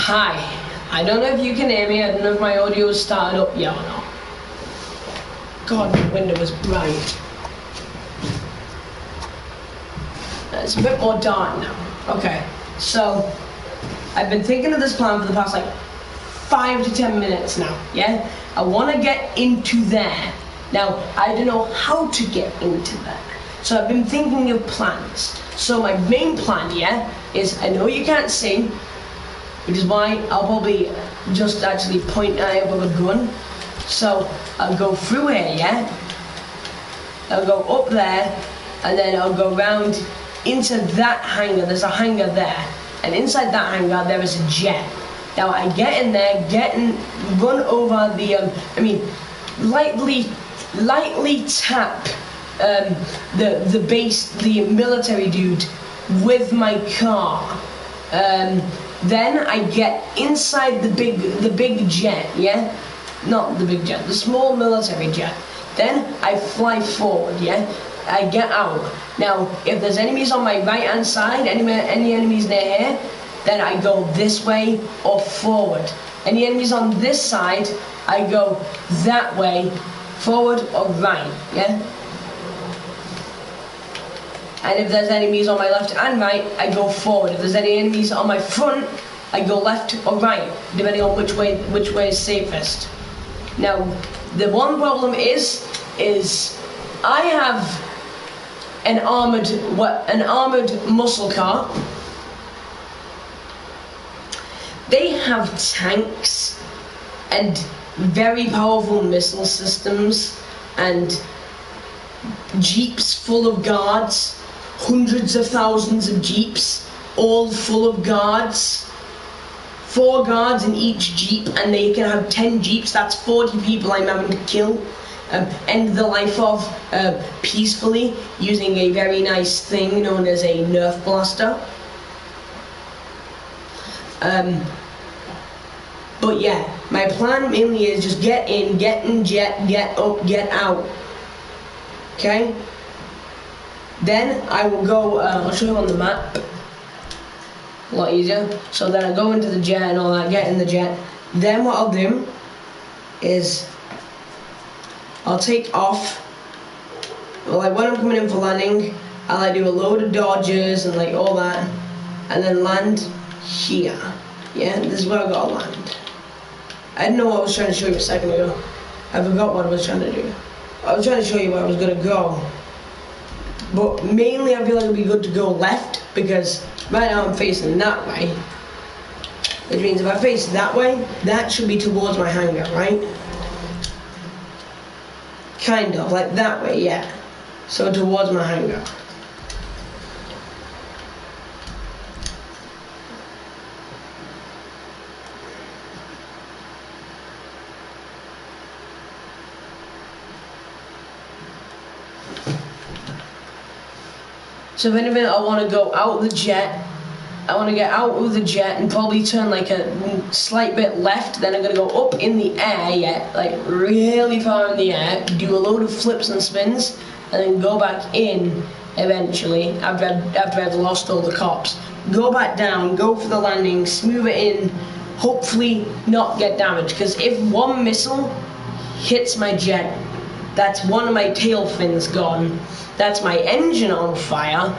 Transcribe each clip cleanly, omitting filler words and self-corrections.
Hi, I don't know if you can hear me, I don't know if my audio is started up yet or not. God, the window is bright. It's a bit more dark now. Okay, so I've been thinking of this plan for the past like 5 to 10 minutes now, yeah? I want to get into there. Now, I don't know how to get into there. So I've been thinking of plans. So my main plan, yeah, is I know you can't see, which is why I'll probably just actually point at it with a gun. So I'll go through here, yeah? I'll go up there, and then I'll go around into that hangar. There's a hangar there, and inside that hangar there is a jet. Now I get in there, run over the, lightly tap the base, the military dude with my car. Then I get inside the big jet, yeah? Not the big jet, the small military jet. Then I fly forward, yeah? I get out. Now, if there's enemies on my right hand side, any enemies near here, then I go this way or forward. Any enemies on this side, I go that way, forward or right, yeah? And if there's enemies on my left and right, I go forward. If there's any enemies on my front, I go left or right, depending on which way is safest. Now, the one problem is I have an armored muscle car. They have tanks and very powerful missile systems and jeeps full of guards, hundreds of thousands of jeeps, all full of guards. 4 guards in each jeep, and they can have 10 jeeps. That's 40 people I'm having to kill. End the life of peacefully using a very nice thing known as a Nerf blaster. But yeah, my plan mainly is just get in, jet, get up, get out. Okay? Then I will go, I'll show you on the map. A lot easier. So then I go into the jet and all that, get in the jet. Then what I'll do is I'll take off. Like when I'm coming in for landing, I'll like do a load of dodges and like all that, and then land here. Yeah, this is where I gotta land. I didn't know what I was trying to show you a second ago. I forgot what I was trying to do. I was trying to show you where I was gonna go. But mainly I feel like it'd be good to go left, because right now I'm facing that way. Which means if I face that way, that should be towards my hangar, right? Kind of, like that way, yeah. So towards my hangar. So if anything, I want to go out of the jet. I want to get out of the jet and probably turn like a slight bit left. Then I'm going to go up in the air, yeah, like really far in the air, do a load of flips and spins, and then go back in eventually after I've lost all the cops. Go back down, go for the landing, smooth it in, hopefully not get damaged. Because if one missile hits my jet, that's one of my tail fins gone. That's my engine on fire,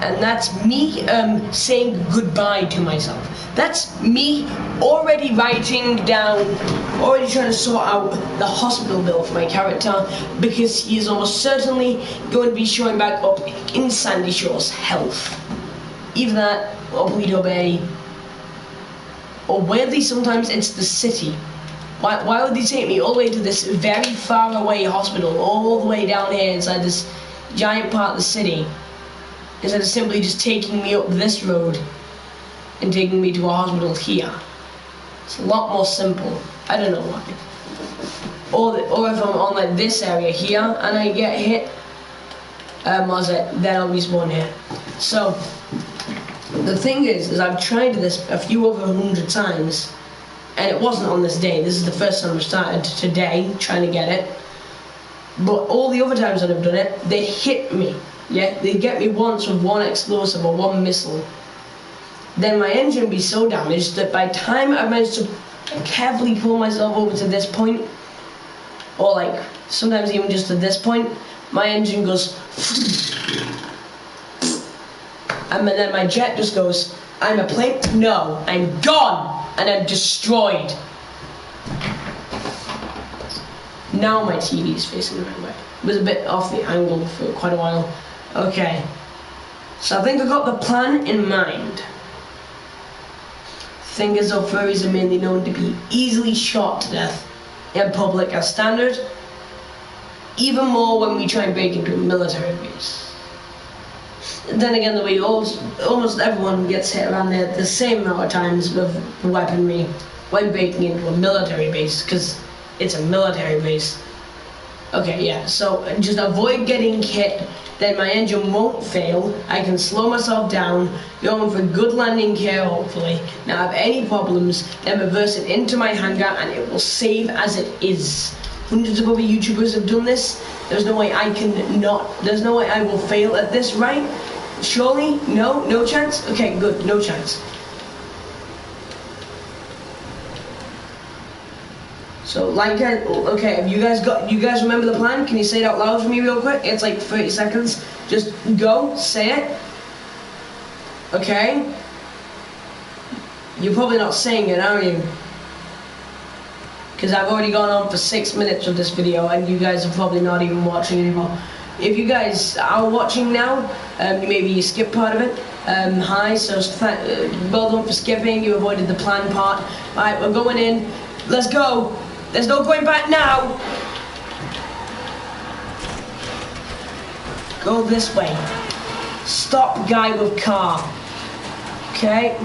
and that's me saying goodbye to myself. That's me already writing down, already trying to sort out the hospital bill for my character, because he is almost certainly going to be showing back up in Sandy Shore's health. Either that, or Bleedo Bay, or weirdly sometimes it's the city. Why would they take me all the way to this very far away hospital, all the way down here inside this giant part of the city, instead of simply just taking me up this road and taking me to a hospital here? It's a lot more simple. I don't know why. Or if I'm on like this area here and I get hit, then I'll be spawned here. So the thing is I've tried this a few over 100 times, and it wasn't on this day. This is the first time I've started today trying to get it. But all the other times that I've done it, they hit me. Yeah, they get me once with one explosive or one missile. then my engine will be so damaged that by the time I manage to carefully pull myself over to this point, or like sometimes even just to this point, my engine goes and then my jet just goes, I'm a plane, no, I'm gone, and I'm destroyed. Now my TV is facing the right way. It was a bit off the angle for quite a while. Okay, so I think I got the plan in mind. Thing is, though, furries are mainly known to be easily shot to death in public as standard, even more when we try and break into a military base. Then again, the way almost everyone gets hit around there the same amount of times with weaponry when breaking into a military base, because it's a military base. Okay, yeah, so just avoid getting hit, then my engine won't fail, I can slow myself down, going for good landing gear hopefully. Now if any problems, then reverse it into my hangar and it will save as it is. Hundreds of other YouTubers have done this. There's no way I will fail at this, right? Surely? No chance? Okay, good, no chance. So okay, have you guys remember the plan? Can you say it out loud for me real quick? It's like 30 seconds. Just go, say it. Okay? You're probably not saying it, are you? Because I've already gone on for 6 minutes of this video and you guys are probably not even watching anymore. If you guys are watching now, maybe you skipped part of it. Hi, so well done for skipping, you avoided the plan part. Alright, we're going in. Let's go. There's no going back now. Go this way. Stop guy with car. Okay.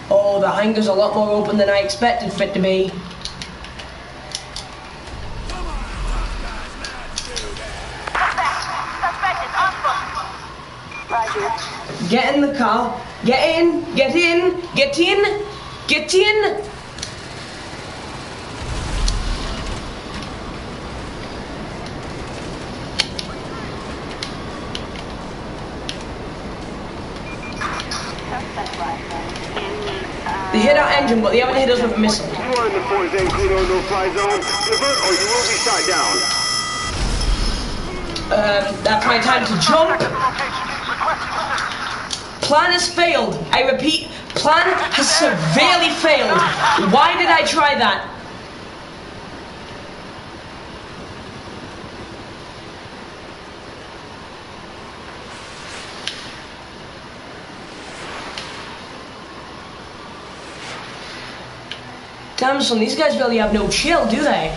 Oh, the hangar's a lot more open than I expected for it to be. Get in the car. Get in. Get in. Get in. Get in. They hit our engine, but they haven't hit us with a missile. You are in the 4 Zancudo no-fly zone. Divert or you will be shot down. That's my time to jump. Plan has failed. I repeat, plan has severely failed. Why did I try that? Damn, son, these guys really have no chill, do they?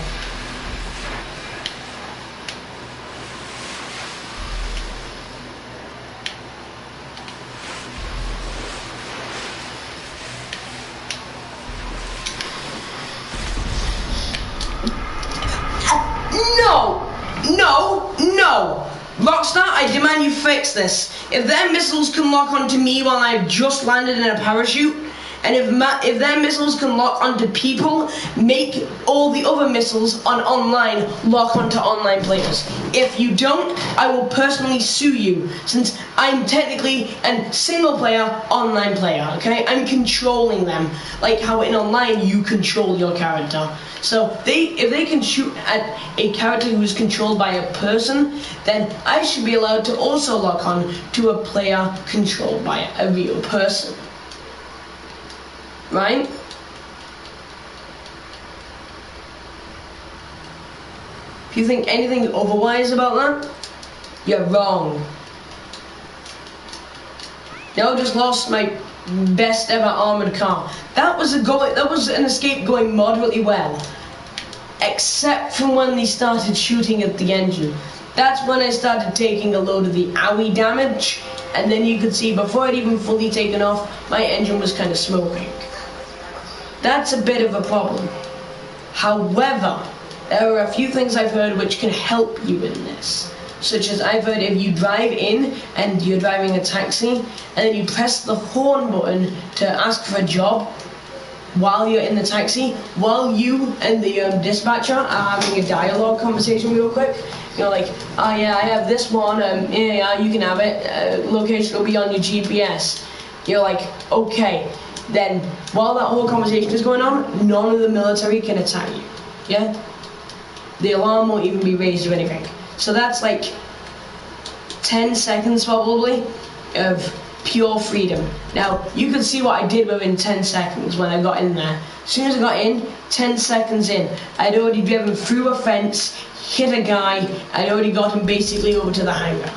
No! Rockstar, I demand you fix this. If their missiles can lock onto me while I've just landed in a parachute, and if their missiles can lock onto people, make all the other missiles on online lock onto online players. If you don't, I will personally sue you, since I'm technically a single player online player, okay? I'm controlling them, like how in online you control your character. So if they can shoot at a character who is controlled by a person, then I should be allowed to also lock on to a player controlled by a real person. Right? If you think anything otherwise about that, you're wrong. Now I just lost my best ever armored car. That was an escape going moderately well, except from when they started shooting at the engine. That's when I started taking a load of the owie damage, and then you could see before I'd even fully taken off, my engine was kind of smoking. That's a bit of a problem. However, there are a few things I've heard which can help you in this. Such as I've heard if you drive in and you're driving a taxi and then you press the horn button to ask for a job while you're in the taxi, while you and the dispatcher are having a dialogue conversation real quick, You're like, oh yeah, I have this one, yeah, you can have it, location will be on your GPS. You're like, okay. Then, while that whole conversation is going on, none of the military can attack you, yeah? The alarm won't even be raised or anything. So that's like 10 seconds probably of pure freedom. Now, you can see what I did within 10 seconds when I got in there. As soon as I got in, 10 seconds in, I'd already driven through a fence, hit a guy, I'd already got him basically over to the hangar.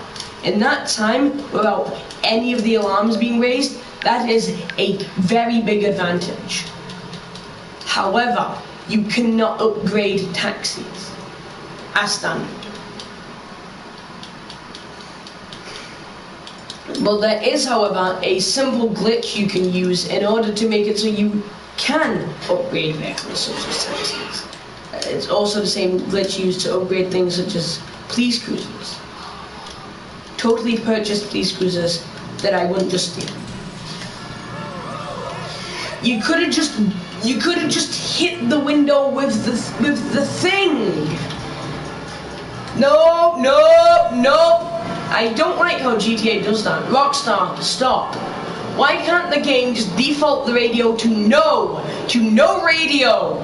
In that time, without any of the alarms being raised, that is a very big advantage. However, you cannot upgrade taxis as standard. But there is, however, a simple glitch you can use in order to make it so you can upgrade vehicles such as taxis. It's also the same glitch used to upgrade things such as police cruisers. Totally purchased police cruisers that I wouldn't just steal. You could have just hit the window with the thing. No. I don't like how GTA does that. Rockstar, stop. Why can't the game just default the radio to no radio?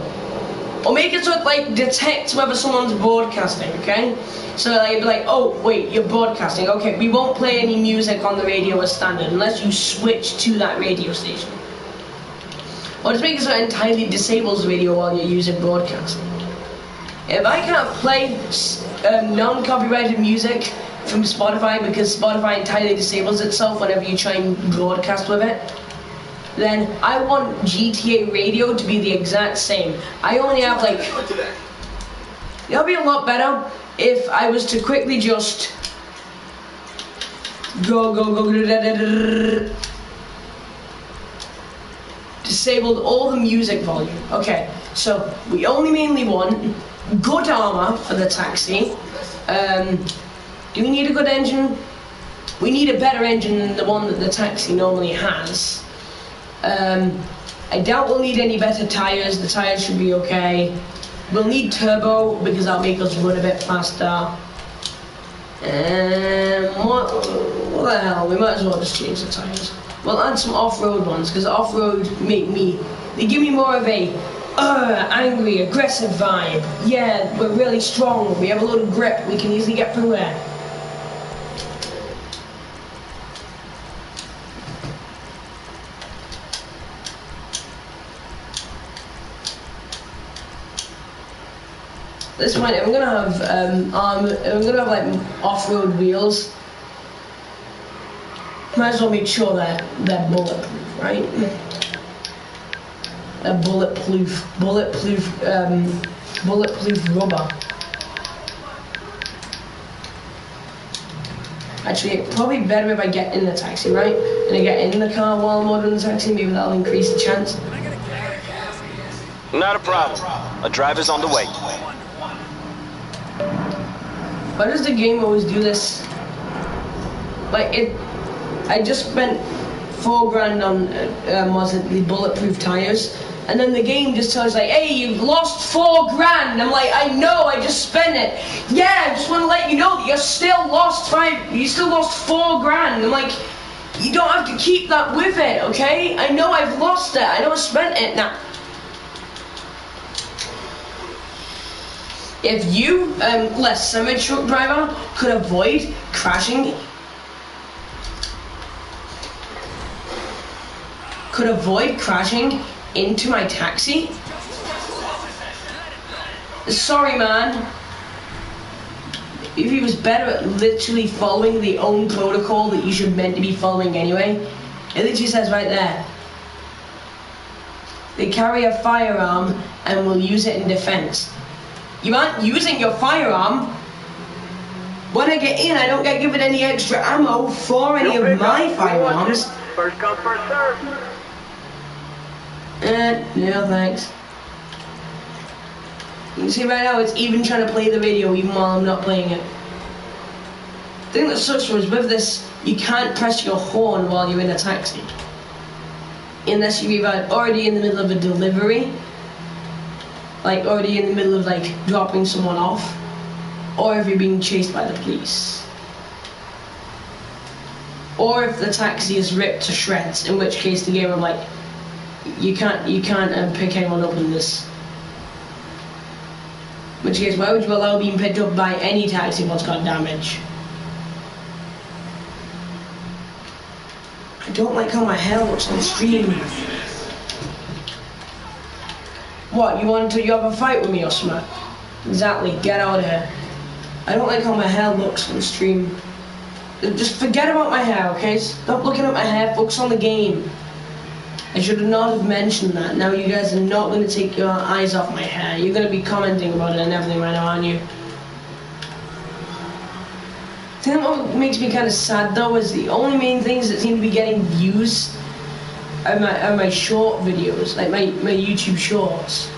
Or make it so it like detects whether someone's broadcasting, okay? So like, it'd be like, oh wait, you're broadcasting. Okay, we won't play any music on the radio as standard unless you switch to that radio station. Or just make it so it entirely disables the radio while you're using broadcasting. If I can't play non-copyrighted music from Spotify because Spotify entirely disables itself whenever you try and broadcast with it, then I want GTA Radio to be the exact same. I only have like... It'll be a lot better if I was to quickly just... Disabled all the music volume. Okay, so we only mainly want good armor for the taxi. Do we need a good engine? We need a better engine than the one that the taxi normally has. I doubt we'll need any better tires. The tires should be okay. We'll need turbo because that'll make us run a bit faster. What the hell? We might as well just change the tires. We'll add some off-road ones because off-road they give me more of a angry, aggressive vibe. Yeah, we're really strong. We have a lot of grip. We can easily get through there. At this point, I'm gonna have like off-road wheels. Might as well make sure that they're bulletproof, right? They're bulletproof rubber. Actually, it's probably better if I get in the taxi, right? And I get in the car while I'm ordering the taxi, maybe that'll increase the chance. Not a problem. A driver's on the way. Why does the game always do this? Like I just spent $4,000 on was it the bulletproof tires, and then the game just tells like, hey, you've lost $4,000. I'm like, I know, I just spent it. Yeah, I just want to let you know that you still lost $4,000. I'm like, you don't have to keep that with it, okay? I know I've lost it. I know I spent it now. If you, less semi-truck driver, could avoid crashing into my taxi? Sorry, man. If he was better at literally following the own protocol that you should meant to be following anyway, it literally says right there, they carry a firearm and will use it in defense. You aren't using your firearm. When I get in, I don't get given any extra ammo for any of my firearms. First come, first serve. No thanks. You can see right now it's even trying to play the video even while I'm not playing it. The thing that sucks was with this, you can't press your horn while you're in a taxi. Unless you're either already in the middle of a delivery, like already in the middle of like dropping someone off, or if you're being chased by the police, or if the taxi is ripped to shreds, in which case the game will like, you can't pick anyone up in this. In which case, why would you allow being picked up by any taxi what's got damage? I don't like how my hair looks on stream. What, you have a fight with me or something? Exactly, get out of here. I don't like how my hair looks on stream. Just forget about my hair, okay? Stop looking at my hair, focus on the game. I should not have mentioned that. Now you guys are not going to take your eyes off my hair. You're going to be commenting about it and everything right now, aren't you? I think what makes me kind of sad though is the only main things that seem to be getting views are my short videos, like my YouTube shorts.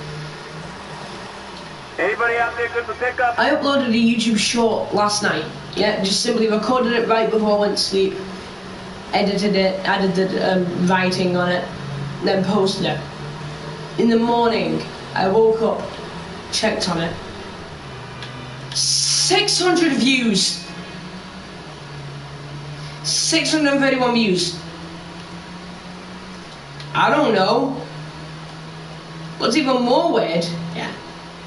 Anybody out there good for pickup? I uploaded a YouTube short last night. Yeah, just simply recorded it right before I went to sleep, edited it, added the writing on it, then posted it. In the morning, I woke up, checked on it. 600 views. 631 views. I don't know. What's even more weird, yeah,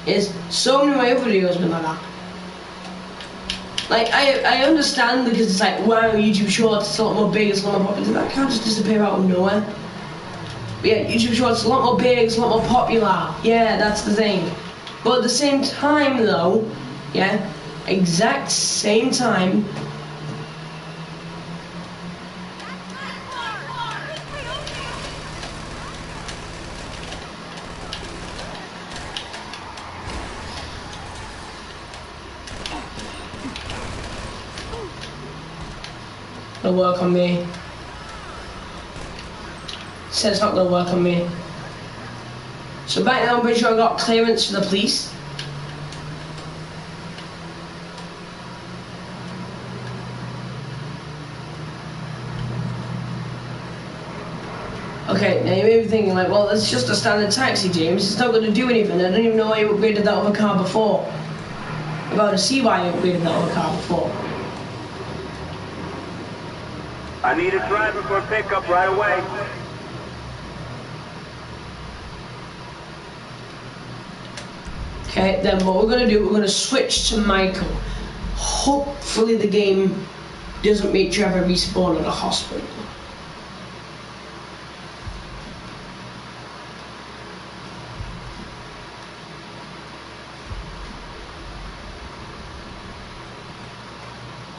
is so many of my other videos have been like that. Like, I understand because it's like, wow, YouTube Shorts, it's a lot more big, it's a lot more popular. That can't just disappear out of nowhere. But yeah, YouTube Shorts is a lot more big, it's a lot more popular. Yeah, that's the thing. But at the same time though, yeah, exact same time, it'll work on me. Said it's not gonna work on me. So back now I'm pretty sure I got clearance for the police. Okay, now you may be thinking like, well, it's just a standard taxi, James. It's not gonna do anything. I don't even know why you upgraded that other car before. I'm about to see why you upgraded that other car before. I need a driver for a pickup right away. Okay, then what we're gonna do, we're gonna switch to Michael. Hopefully the game doesn't make Trevor respawn at a hospital.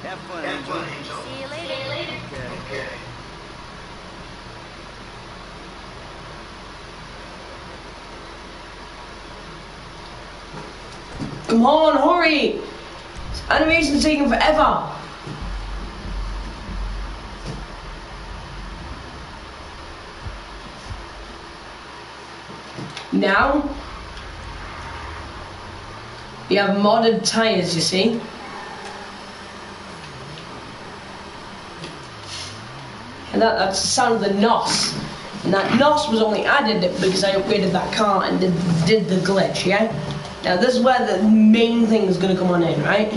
Have fun, Angel. See you later. Okay. Come on, hurry! Animation's taking forever. Now, you have modded tires, you see? And that's the sound of the NOS. And that NOS was only added because I upgraded that car and did the glitch, yeah? Now this is where the main thing is gonna come on in, right?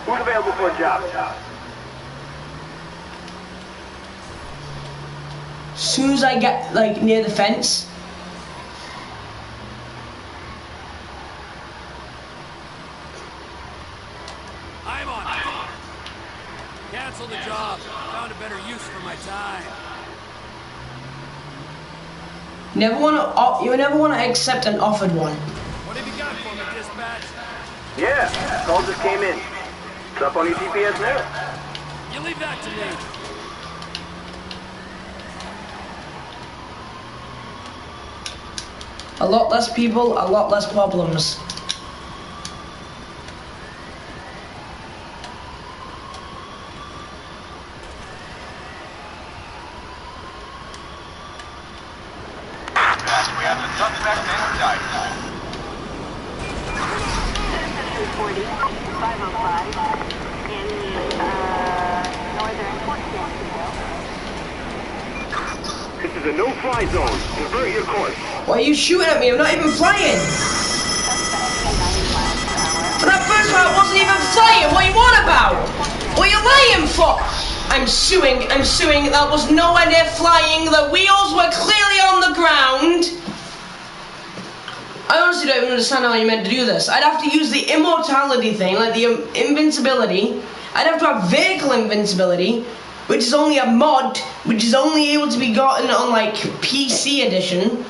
Who's available for a job? As soon as I get like near the fence, I'm on it. Cancel the job. Found a better use for my time. you never wanna accept an offered one. What have you got for me, dispatch? Yeah, call just came in. It's up on your GPS now. You leave that to me. A lot less people, a lot less problems. We have the suspect inside. 340, 505, in northern Fort Jacksonville. This is a no-fly zone. Divert your course. Why are you shooting at me? I'm not even flying! Suspect 90 miles per hour. When I first part wasn't even flying. What you want about? What you lying for? I'm suing. That was nowhere near flying. The wheels were clearly on the ground. I honestly don't even understand how you meant to do this. I'd have to use the immortality thing, like the invincibility. I'd have to have vehicle invincibility, which is only a mod, which is only able to be gotten on like PC edition,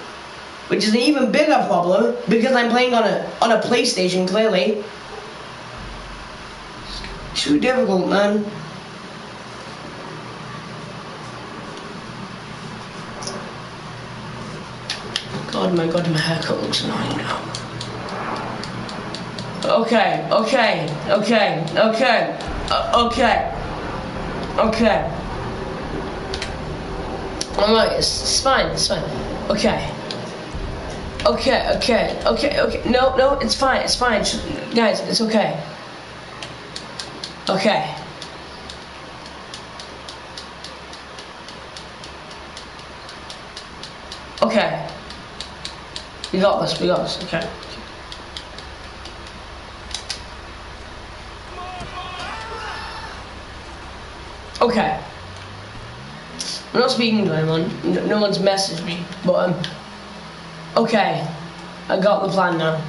which is an even bigger problem because I'm playing on a PlayStation. Clearly, it's too difficult, man. God, my haircut looks annoying now. Okay. Alright, it's fine. Okay. No, it's fine. Guys, it's okay. Okay. Okay. We got this, okay. Okay. I'm not speaking to anyone. No one's messaged me, but okay. I got the plan now.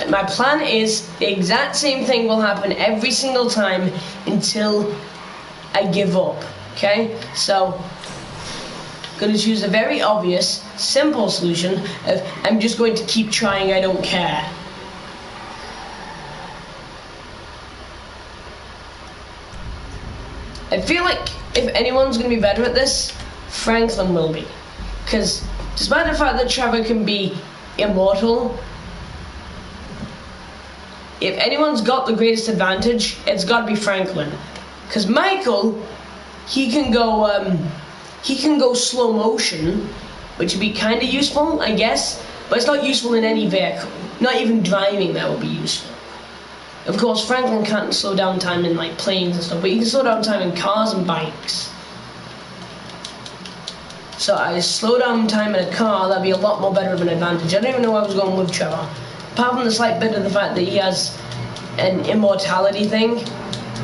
My plan is the exact same thing will happen every single time until I give up. Okay? So gonna choose a very obvious, simple solution of I'm just going to keep trying, I don't care. I feel like if anyone's gonna be better at this, Franklin will be. Because despite the fact that Trevor can be immortal, if anyone's got the greatest advantage, it's gotta be Franklin. Because Michael, he can go slow motion, which would be kind of useful, I guess, but it's not useful in any vehicle. Not even driving that would be useful. Of course, Franklin can't slow down time in like planes and stuff, but he can slow down time in cars and bikes. So I slow down time in a car, that'd be a lot more better of an advantage. I don't even know where I was going with Trevor. Apart from the slight bit of the fact that he has an immortality thing,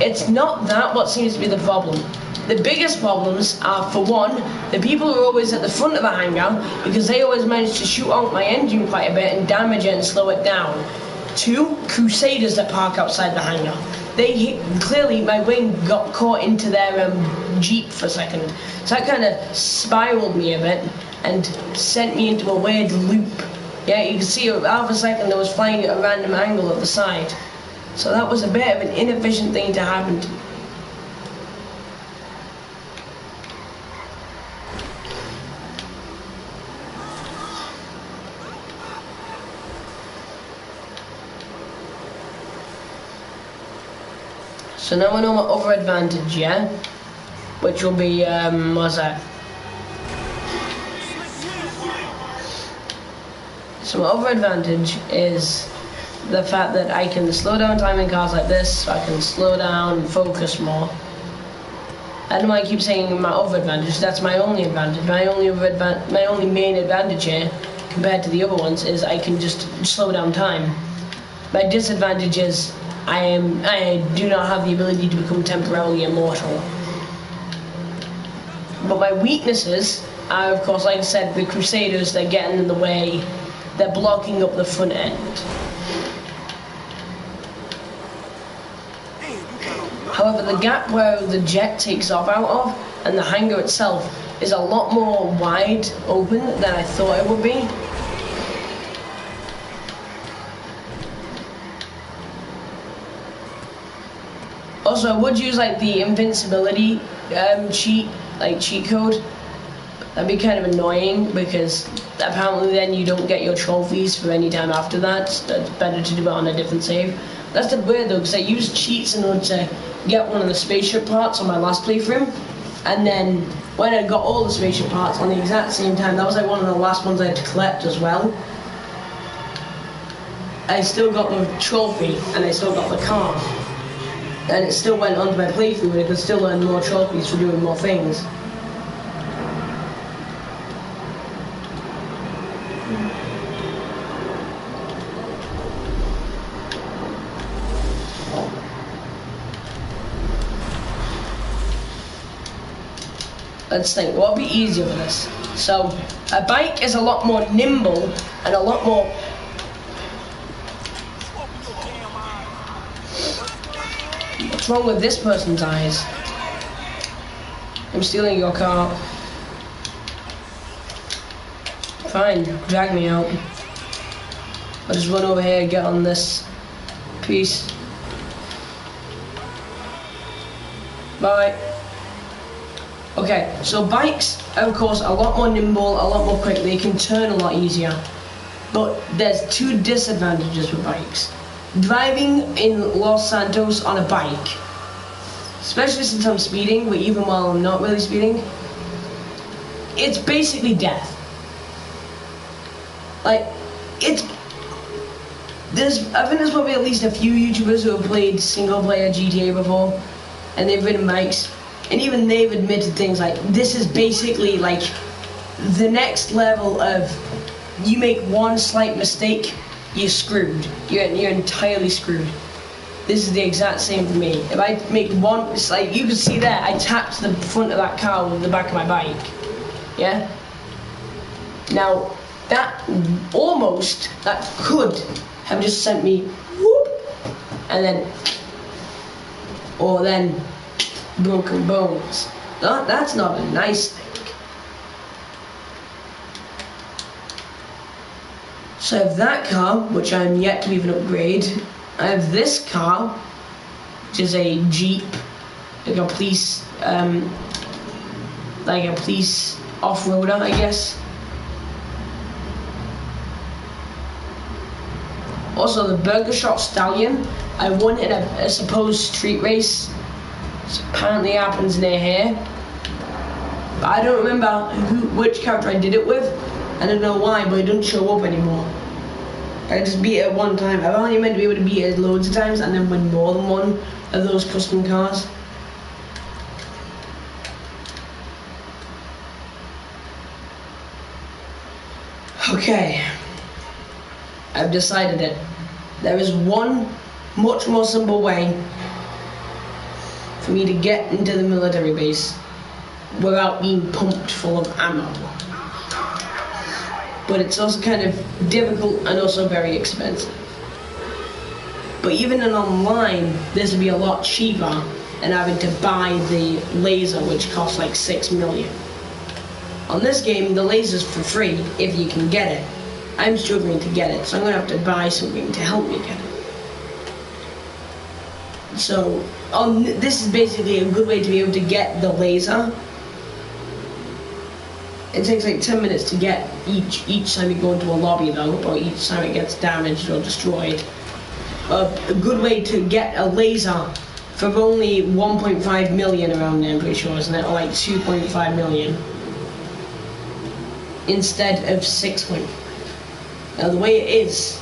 it's not that what seems to be the problem. The biggest problems are, for one, the people who are always at the front of the hangar because they always manage to shoot out my engine quite a bit and damage it and slow it down. Two, Crusaders that park outside the hangar. Clearly my wing got caught into their Jeep for a second. So that kind of spiraled me a bit and sent me into a weird loop. Yeah, you can see half a second I was flying at a random angle at the side. So that was a bit of an inefficient thing to happen to me. So now I know my other advantage, yeah? Which will be, what's that? So my other advantage is the fact that I can slow down time in cars like this, so I can slow down and focus more. I don't know why I keep saying my other advantage, that's my only advantage. My only main advantage here, compared to the other ones, is I can just slow down time. My disadvantage is I do not have the ability to become temporarily immortal. But my weaknesses are, of course, like I said, the Crusaders, they're getting in the way. They're blocking up the front end. However, the gap where the jet takes off out of and the hangar itself is a lot more wide open than I thought it would be. Also, I would use like the invincibility cheat code. That'd be kind of annoying because apparently then you don't get your trophies for any time after that. So it's better to do it on a different save. That's the weird though, because I used cheats in order to get one of the spaceship parts on my last playthrough, and then when I got all the spaceship parts on the exact same time, that was like one of the last ones I had to collect as well. I still got the trophy and I still got the car. And it still went on to my playthrough and I could still earn more trophies for doing more things. Let's think, what would be easier for this? So, a bike is a lot more nimble and a lot more... What's wrong with this person's eyes? I'm stealing your car. Fine, drag me out. I'll just run over here and get on this piece. Bye. Okay, so bikes are of course a lot more nimble, a lot more quick, they can turn a lot easier. But there's two disadvantages with bikes. Driving in Los Santos on a bike, especially since I'm speeding, but even while I'm not really speeding, it's basically death. Like, I think there's probably at least a few YouTubers who have played single player GTA before, and they've ridden bikes, and even they've admitted things like, this is basically like the next level of, you make one slight mistake, you're screwed. You're entirely screwed. This is the exact same for me. If I make one, it's like, you can see there, I tapped the front of that car with the back of my bike. Yeah? Now, that could have just sent me whoop, and then, or then broken bones. That's not a nice thing. So I have that car, which I'm yet to even upgrade. I have this car, which is a Jeep, like a police off-roader, I guess. Also, the Burger Shot Stallion, I won in a supposed street race. This apparently happens near here. But I don't remember which character I did it with. I don't know why, but it doesn't show up anymore. I just beat it one time. I've only meant to be able to beat it loads of times and then win more than one of those custom cars. Okay. I've decided it. There is one much more simple way for me to get into the military base without being pumped full of ammo. But it's also kind of difficult and also very expensive. But even in online, this would be a lot cheaper than having to buy the laser, which costs like 6 million. On this game, the laser's for free if you can get it. I'm struggling to get it, so I'm gonna have to buy something to help me get it. So, this is basically a good way to be able to get the laser. It takes like 10 minutes to get each time you go into a lobby though, or each time it gets damaged or destroyed. A good way to get a laser for only 1.5 million around there, I'm pretty sure, isn't it? Or like 2.5 million. Instead of 6.5. Now the way it is,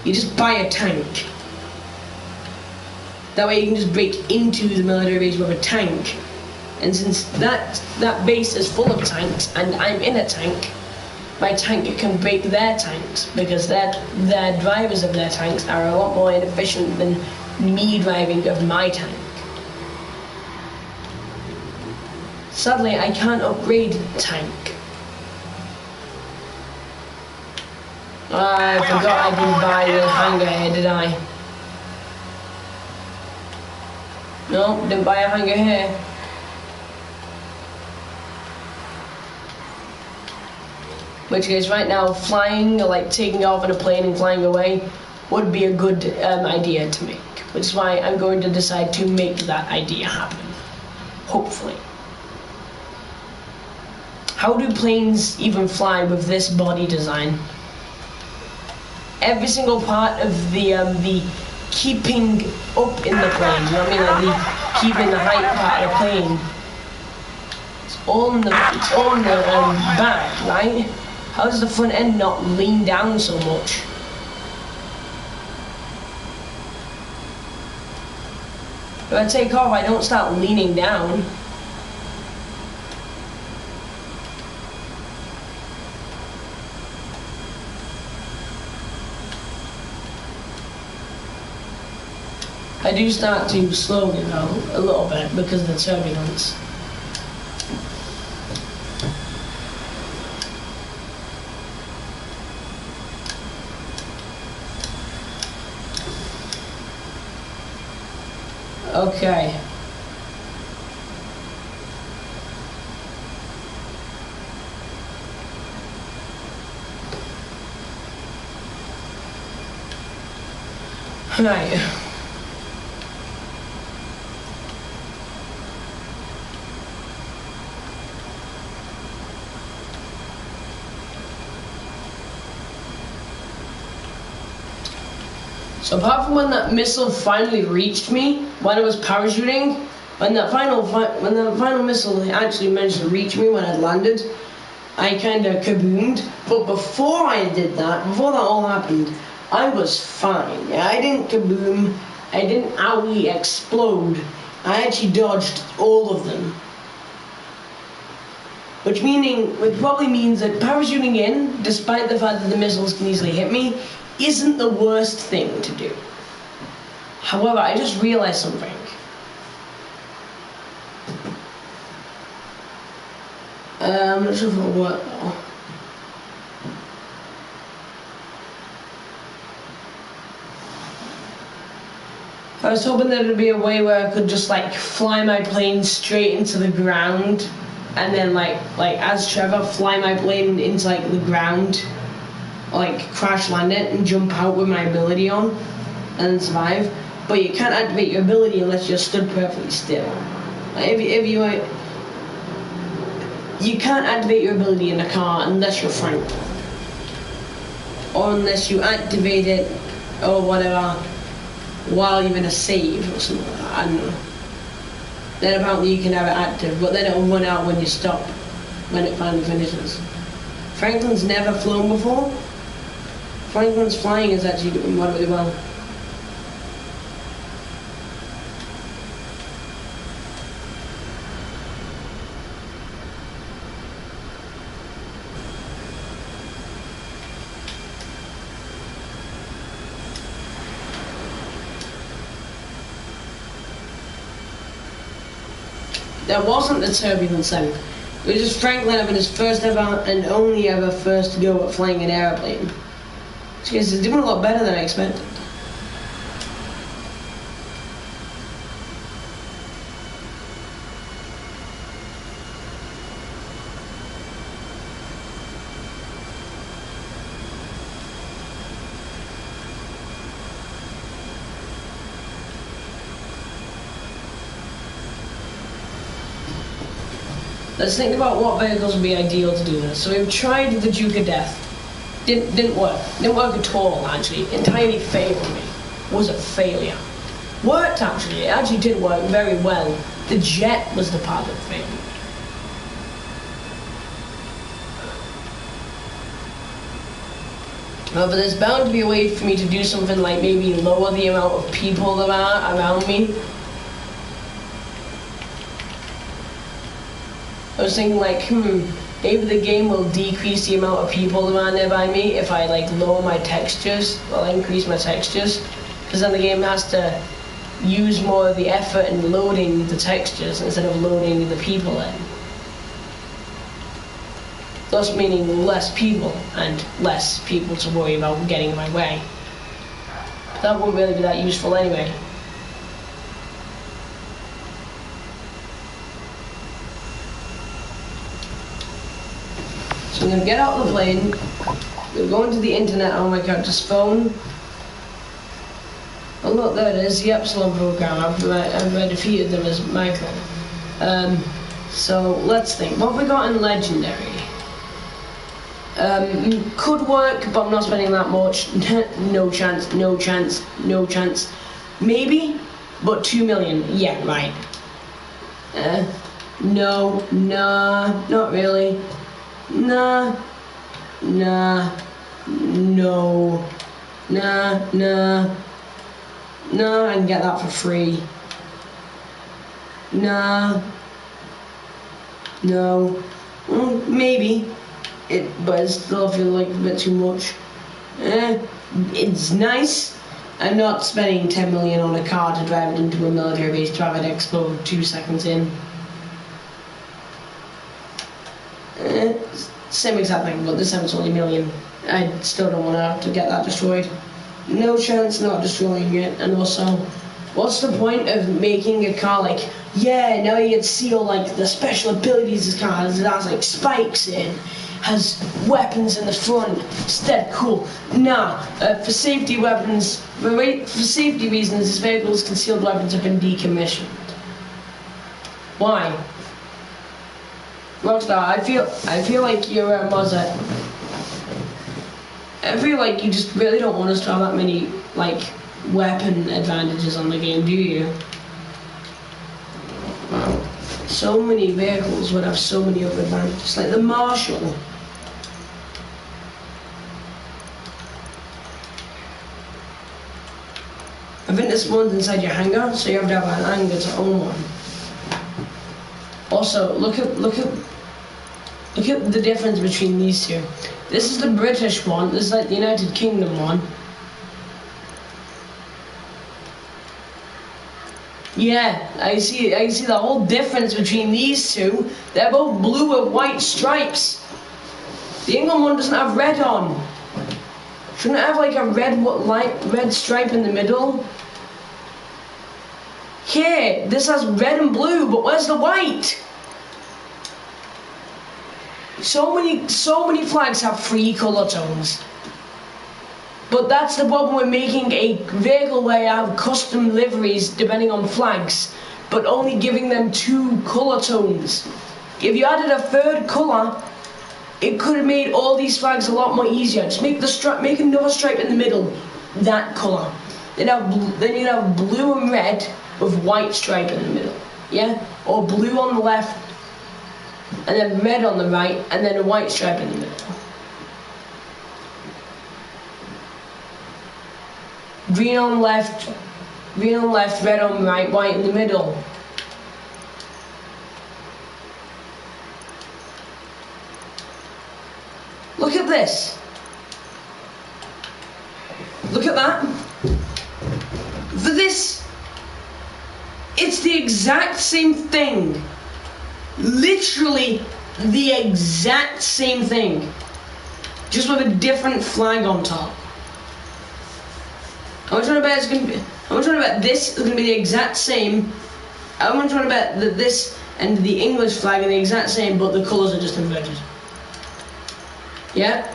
you just buy a tank. That way you can just break into the military base with a tank. And since that base is full of tanks and I'm in a tank, my tank can break their tanks because their drivers of their tanks are a lot more inefficient than me driving of my tank. Sadly, I can't upgrade tank. I forgot I didn't buy the hanger here, did I? No, didn't buy a hanger here. Which is right now flying, or like taking off in a plane and flying away, would be a good idea to make. Which is why I'm going to decide to make that idea happen. Hopefully. How do planes even fly with this body design? Every single part of the keeping up in the plane, you know what I mean? Like the keeping the height part of the plane. It's all in the back, right? How does the front end not lean down so much? If I take off, I don't start leaning down. I do start to slowly though, a little bit, because of the turbulence. Okay. Right. So apart from when that missile finally reached me, when I was parachuting, when the final missile actually managed to reach me when I landed, I kind of kaboomed. But before I did that, before that all happened, I was fine. Yeah, I didn't kaboom. I didn't owie explode. I actually dodged all of them. Which probably means that parachuting in, despite the fact that the missiles can easily hit me, isn't the worst thing to do. However, I just realized something. I'm not sure if it'll work though. I was hoping there would be a way where I could just like fly my plane straight into the ground, and then like as Trevor, fly my plane into like the ground, like crash land it and jump out with my ability on, and then survive. But you can't activate your ability unless you're stood perfectly still. Like if you can't activate your ability in a car unless you're Frank, or unless you activate it or whatever while you're in a save or something like that. I don't know. Then apparently you can have it active, but then it'll run out when you stop, when it finally finishes. Franklin's never flown before. Franklin's flying is actually doing really well. That wasn't the turbulence then. It was just Franklin having his first ever and only ever first go at flying an airplane. He's doing a lot better than I expected. Let's think about what vehicles would be ideal to do this. So we've tried the Duke of Death. Didn't work. Didn't work at all, actually. Entirely failed me. Was a failure. Worked, actually. It actually did work very well. The jet was the part that failed me. But there's bound to be a way for me to do something like maybe lower the amount of people that are around me. I was thinking like, maybe the game will decrease the amount of people around nearby me if I like lower my textures or increase my textures, because then the game has to use more of the effort in loading the textures instead of loading the people in. Thus meaning less people and less people to worry about getting in my way. But that wouldn't really be that useful anyway. So I'm going to get out of the plane, I'm going to go into the internet on my character's phone. Oh look, there it is, the Epsilon program. I've defeated them as Michael. So let's think, what have we got in Legendary? Could work, but I'm not spending that much. No chance, no chance, no chance. Maybe, but 2 million, yeah, right. No, nah, not really. Nah, no, nah, I can get that for free. Nah, no, maybe, but it still feels like a bit too much. It's nice. I'm not spending 10 million on a car to drive it into a military base to have it explode 2 seconds in. Same exact thing, but this time it's only a million. I still don't want to have to get that destroyed. No chance not destroying it, and also What's the point of making a car like, yeah, now you can see all like the special abilities this car has. It has like spikes in, has weapons in the front. It's that cool. Nah, for safety weapons, for safety reasons, this vehicle's concealed weapons have been decommissioned. Why? Rockstar, I feel like you're a Mozart. I feel like you just really don't want us to have that many like weapon advantages on the game, do you? So many vehicles would have so many other advantages, like the Marshall. I think this one's inside your hangar, so you have to have an hangar to own one. Also, look at the difference between these two. This is the British one. This is like the United Kingdom one. Yeah, I see the whole difference between these two. They're both blue with white stripes. The England one doesn't have red on. Shouldn't it have like a red stripe in the middle? Here, this has red and blue, but where's the white? So many flags have 3 color tones. But that's the problem with making a vehicle where you have custom liveries depending on flags, but only giving them 2 color tones. If you added a 3rd color, it could have made all these flags a lot more easier. Just make another stripe in the middle, that color. Then you'd have blue and red with white stripe in the middle, yeah? Or blue on the left, and then red on the right, and then a white stripe in the middle. Green on left, red on right, white in the middle. Look at this. Look at that. For this, it's the exact same thing. Literally the exact same thing. Just with a different flag on top. How much you want to bet it's gonna be? How much you want to bet this is gonna be the exact same? How much you want to bet that this and the English flag are the exact same, but the colours are just inverted? Yeah.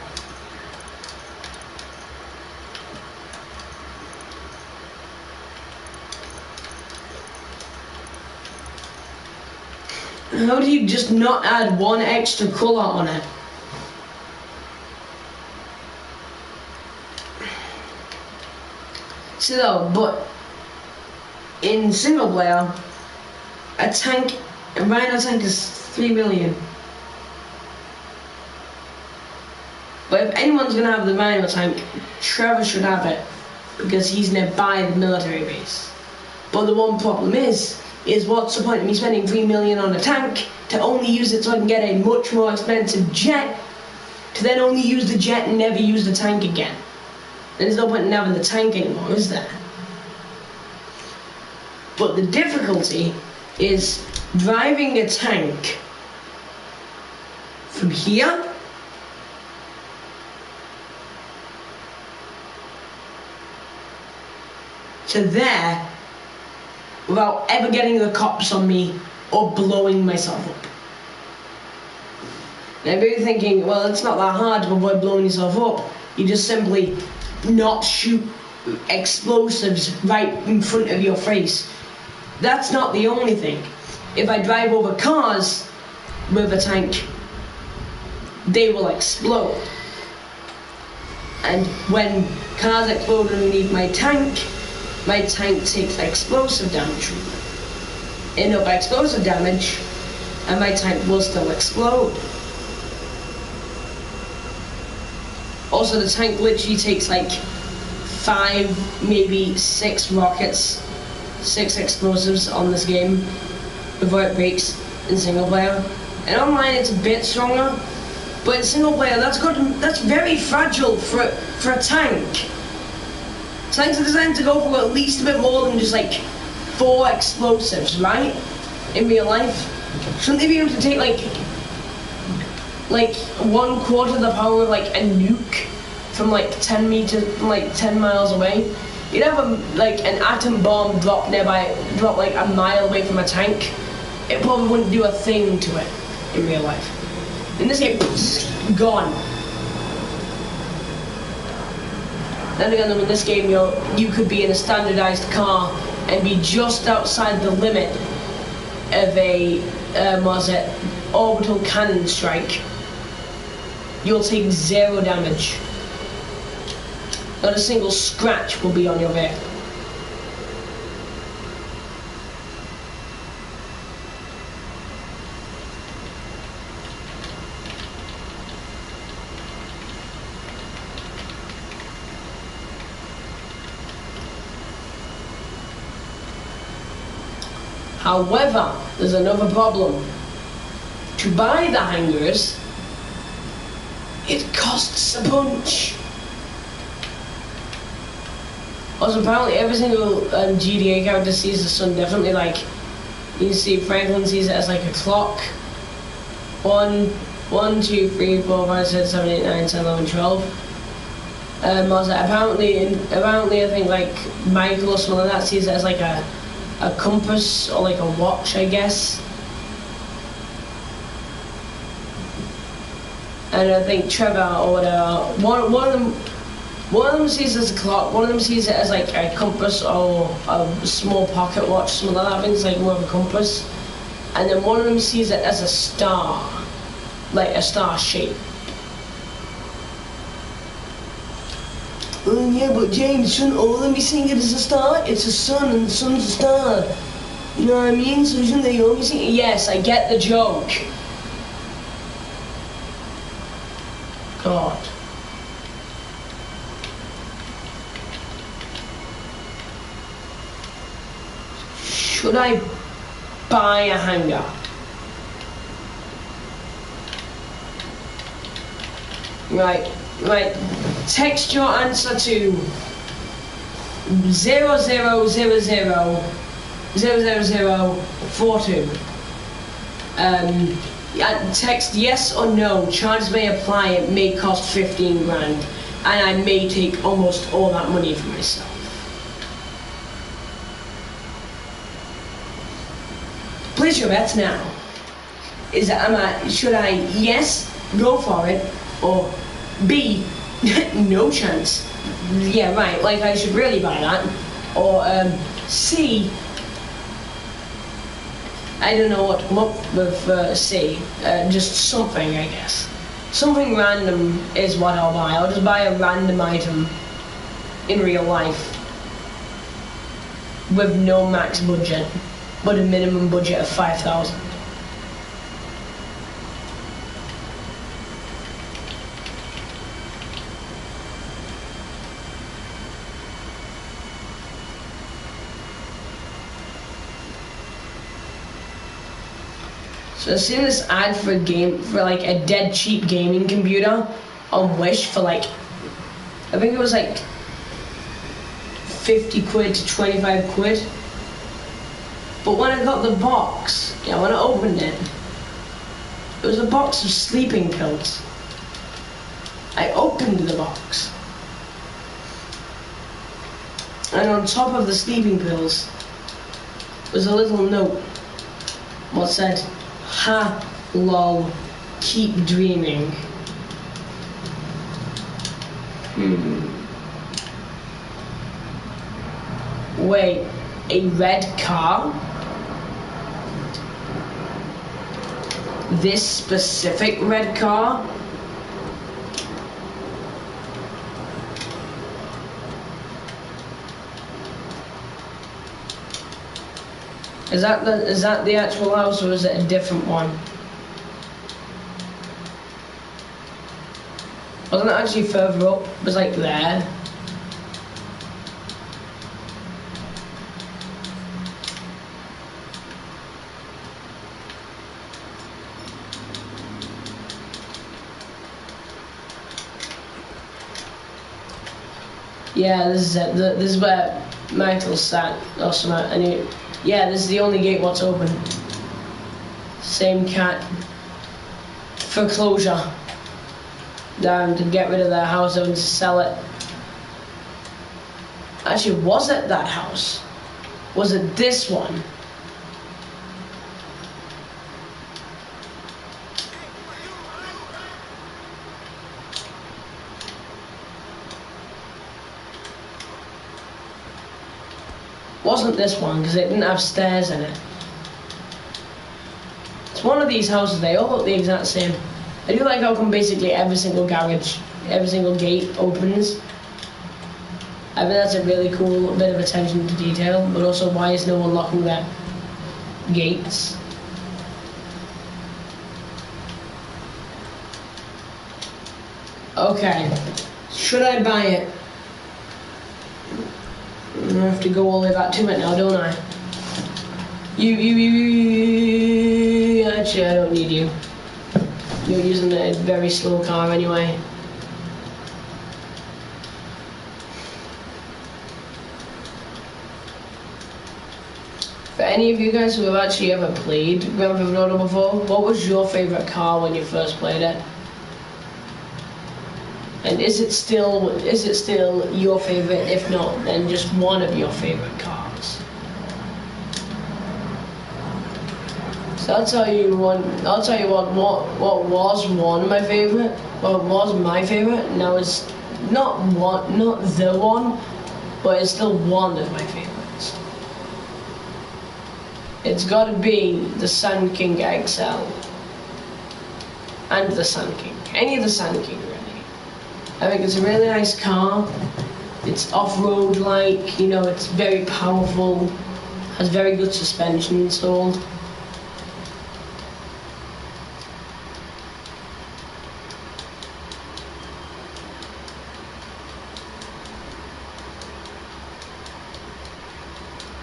How do you just not add 1 extra colour on it? See though, but in single player, a Rhino tank is 3 million. But if anyone's gonna have the Rhino tank, Trevor should have it, because he's nearby the military base. But the one problem is what's the point of me spending 3 million on a tank to only use it so I can get a much more expensive jet, to then only use the jet and never use the tank again? There's no point in having the tank anymore, is there? But the difficulty is driving a tank from here to there without ever getting the cops on me or blowing myself up. Now if you're thinking, well, it's not that hard to avoid blowing yourself up. You just simply not shoot explosives right in front of your face. That's not the only thing. If I drive over cars with a tank, they will explode. And when cars explode underneath my tank takes explosive damage from them. Enough explosive damage, and my tank will still explode. Also, the tank literally takes like 5, maybe 6 rockets, 6 explosives on this game before it breaks in single player. And online it's a bit stronger, but in single player that's very fragile for a tank. Tanks are designed to go for at least a bit more than just like 4 explosives, right? In real life. Shouldn't they be able to take like 1/4 the power of like a nuke from like 10 miles away? you'd have like an atom bomb drop like a mile away from a tank. It probably wouldn't do a thing to it in real life. In this game, gone. Then again, in this game, you could be in a standardized car and be just outside the limit of a orbital cannon strike. You'll take 0 damage. Not a single scratch will be on your vehicle. However, there's another problem. To buy the hangars, it costs a bunch. Also, apparently every single GTA character sees the sun differently. Like, you can see Franklin sees it as like a clock. 1, 2, 3, 4, 5, 6, 7, 8, 9, 10, 11, 12. Apparently I think like Michael or something like that sees it as like a compass or like a watch, I guess. And I think Trevor or whatever, one of them sees it as a clock, one of them sees it as like a compass or a small pocket watch, something like that. I think it's like more of a compass. And then one of them sees it as a star, like a star shape. Oh yeah, but James, shouldn't all of them be seeing it as a star? It's a sun and the sun's a star. You know what I mean? So shouldn't they all be seeing it? Yes, I get the joke. God. Should I buy a hangar? Right. Text your answer to 00000042. Text yes or no. Charges may apply. It may cost 15 grand, and I may take almost all that money for myself. Place your bets now. Should I yes, go for it, or B, no chance? Yeah, right, like I should really buy that. Or C, I don't know what to come up with C, just something, I guess. Something random is what I'll buy. I'll just buy a random item in real life with no max budget, but a minimum budget of 5,000. So I've seen this ad for like a dead cheap gaming computer on Wish for like, I think it was like 50 quid to 25 quid. But when I got the box, when I opened it, it was a box of sleeping pills. I opened the box, and on top of the sleeping pills was a little note what said, "Ha, lol, keep dreaming." Wait, a red car? This specific red car? Is that the actual house, or is it a different one? Wasn't it actually further up? It was like there. Yeah, this is it. This is where Michael sat or something. And yeah, this is the only gate what's open. Same cat. Foreclosure. Down to get rid of their house and to sell it. Actually, was it that house? Was it this one? Wasn't this one, because it didn't have stairs in it. It's one of these houses, they all look the exact same. I do like how come basically every single garage, every single gate opens. I think that's a really cool bit of attention to detail, but also why is no one locking their gates? Okay, should I buy it? I have to go all the way back to it now, don't I? Actually, I don't need you. You're using a very slow car anyway. For any of you guys who have actually ever played Grand Theft Auto before, what was your favourite car when you first played it? And is it still your favourite? If not, then just one of your favourite cars. So I'll tell you what was one of my favourite. What was my favourite? Now it's not the one, but it's still one of my favourites. It's got to be the Sun King XL and the Sun King. Any of the Sun King, really. I think it's a really nice car. It's off-road like, you know, it's very powerful, has very good suspension installed.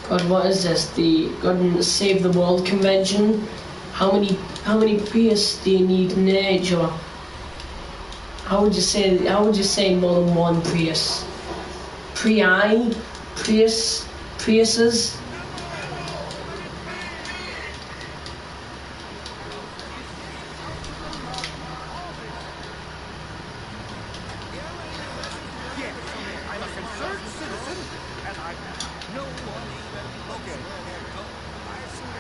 God, what is this? The God Save the World convention? How many Prius do you need in the age, or how would you say more than one Prius? Priuses? I'm a concerned citizen, and I no one even. Okay, there we go. I assume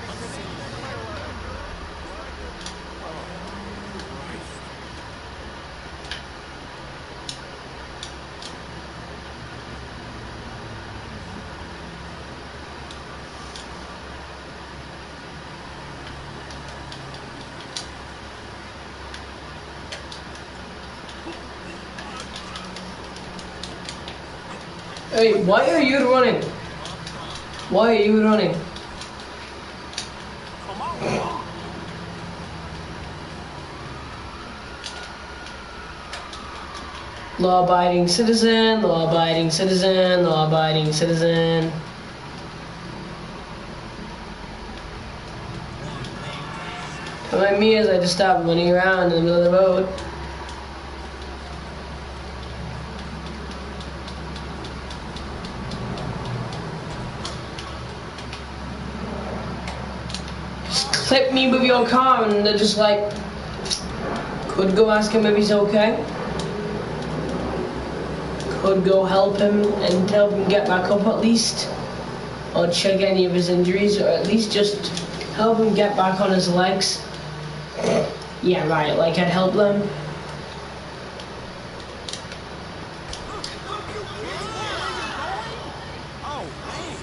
Hey, why are you running? Why are you running? come on. Law-abiding citizen, law-abiding citizen, law-abiding citizen. Don't mind me as I just stop running around in the middle of the road. Just clip me with your car and they're just like, could go ask him if he's okay. Could go help him and help him get back up at least. Or check any of his injuries, or at least just help him get back on his legs. Yeah, right, like I'd help them. Oh, man.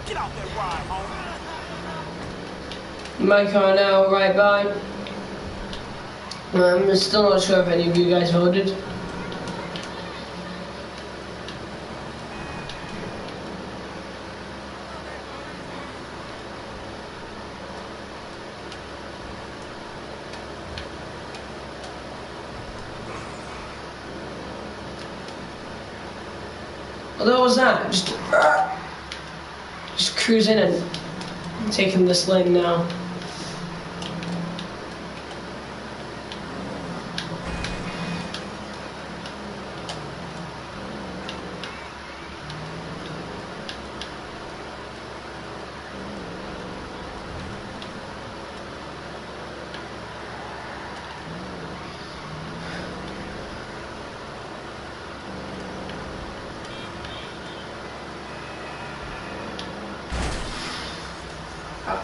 Get off that ride, homie. My car now, right by. I'm still not sure if any of you guys voted. What was that? Just cruising and taking this lane now.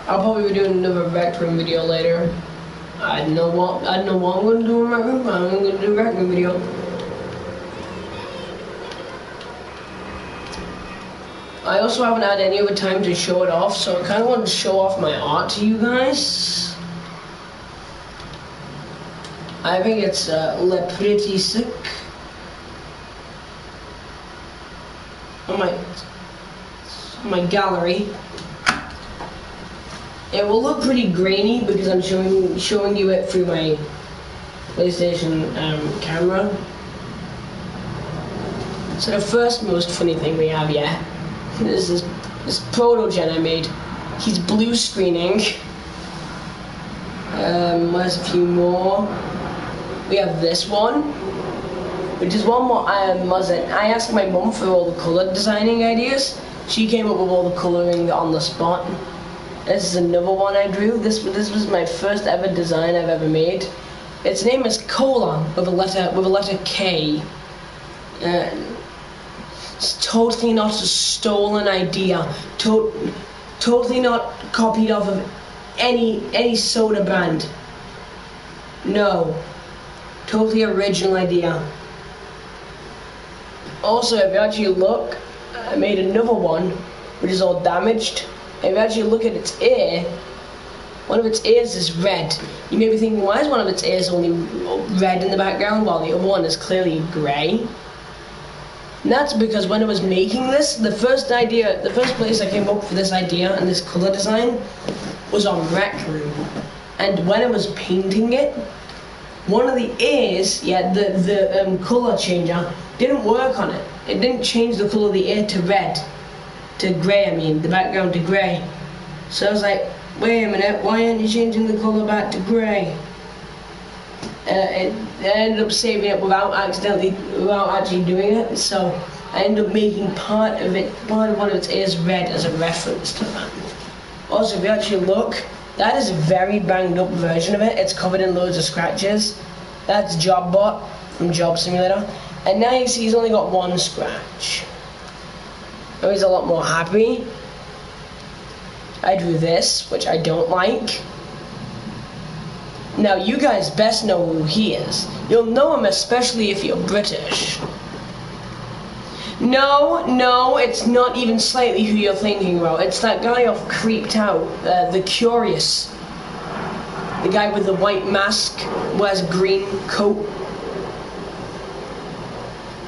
I'll probably be doing another rec room video later. I don't know what I'm gonna do in my room, but I'm gonna do a rec room video. I also haven't had any other time to show it off, so I kind of want to show off my art to you guys. I think it's pretty sick. On my gallery. It will look pretty grainy because I'm showing you it through my PlayStation camera. So the first most funny thing we have, this is this proto-gen I made. He's blue screening. There's a few more. We have this one, which is one more I asked my mum for all the color designing ideas. She came up with all the coloring on the spot. This is another one I drew. This was my first ever design I've ever made. Its name is Cola with a letter K. It's totally not a stolen idea. Totally not copied off of any soda brand. No. Totally original idea. Also, if you actually look, I made another one which is all damaged. If you actually look at its ear, one of its ears is red. You may be thinking, why is one of its ears only red in the background while the other one is clearly grey? And that's because when I was making this, the first place I came up for this idea and this colour design was on Rec Room. And when I was painting it, one of the ears, the colour changer, didn't work on it. It didn't change the colour of the ear to red. To grey, I mean, the background to grey. So I was like, wait a minute, why aren't you changing the colour back to grey? I ended up saving it without actually doing it, so I ended up making part of one of its ears red as a reference to that. Also, if you actually look, that is a very banged up version of it. It's covered in loads of scratches. That's JobBot from Job Simulator. And now you see he's only got one scratch. Now he's a lot more happy. I drew this, which I don't like. Now you guys best know who he is. You'll know him especially if you're British. No, it's not even slightly who you're thinking about. It's that guy off Creeped Out, the Curious. The guy with the white mask, wears a green coat.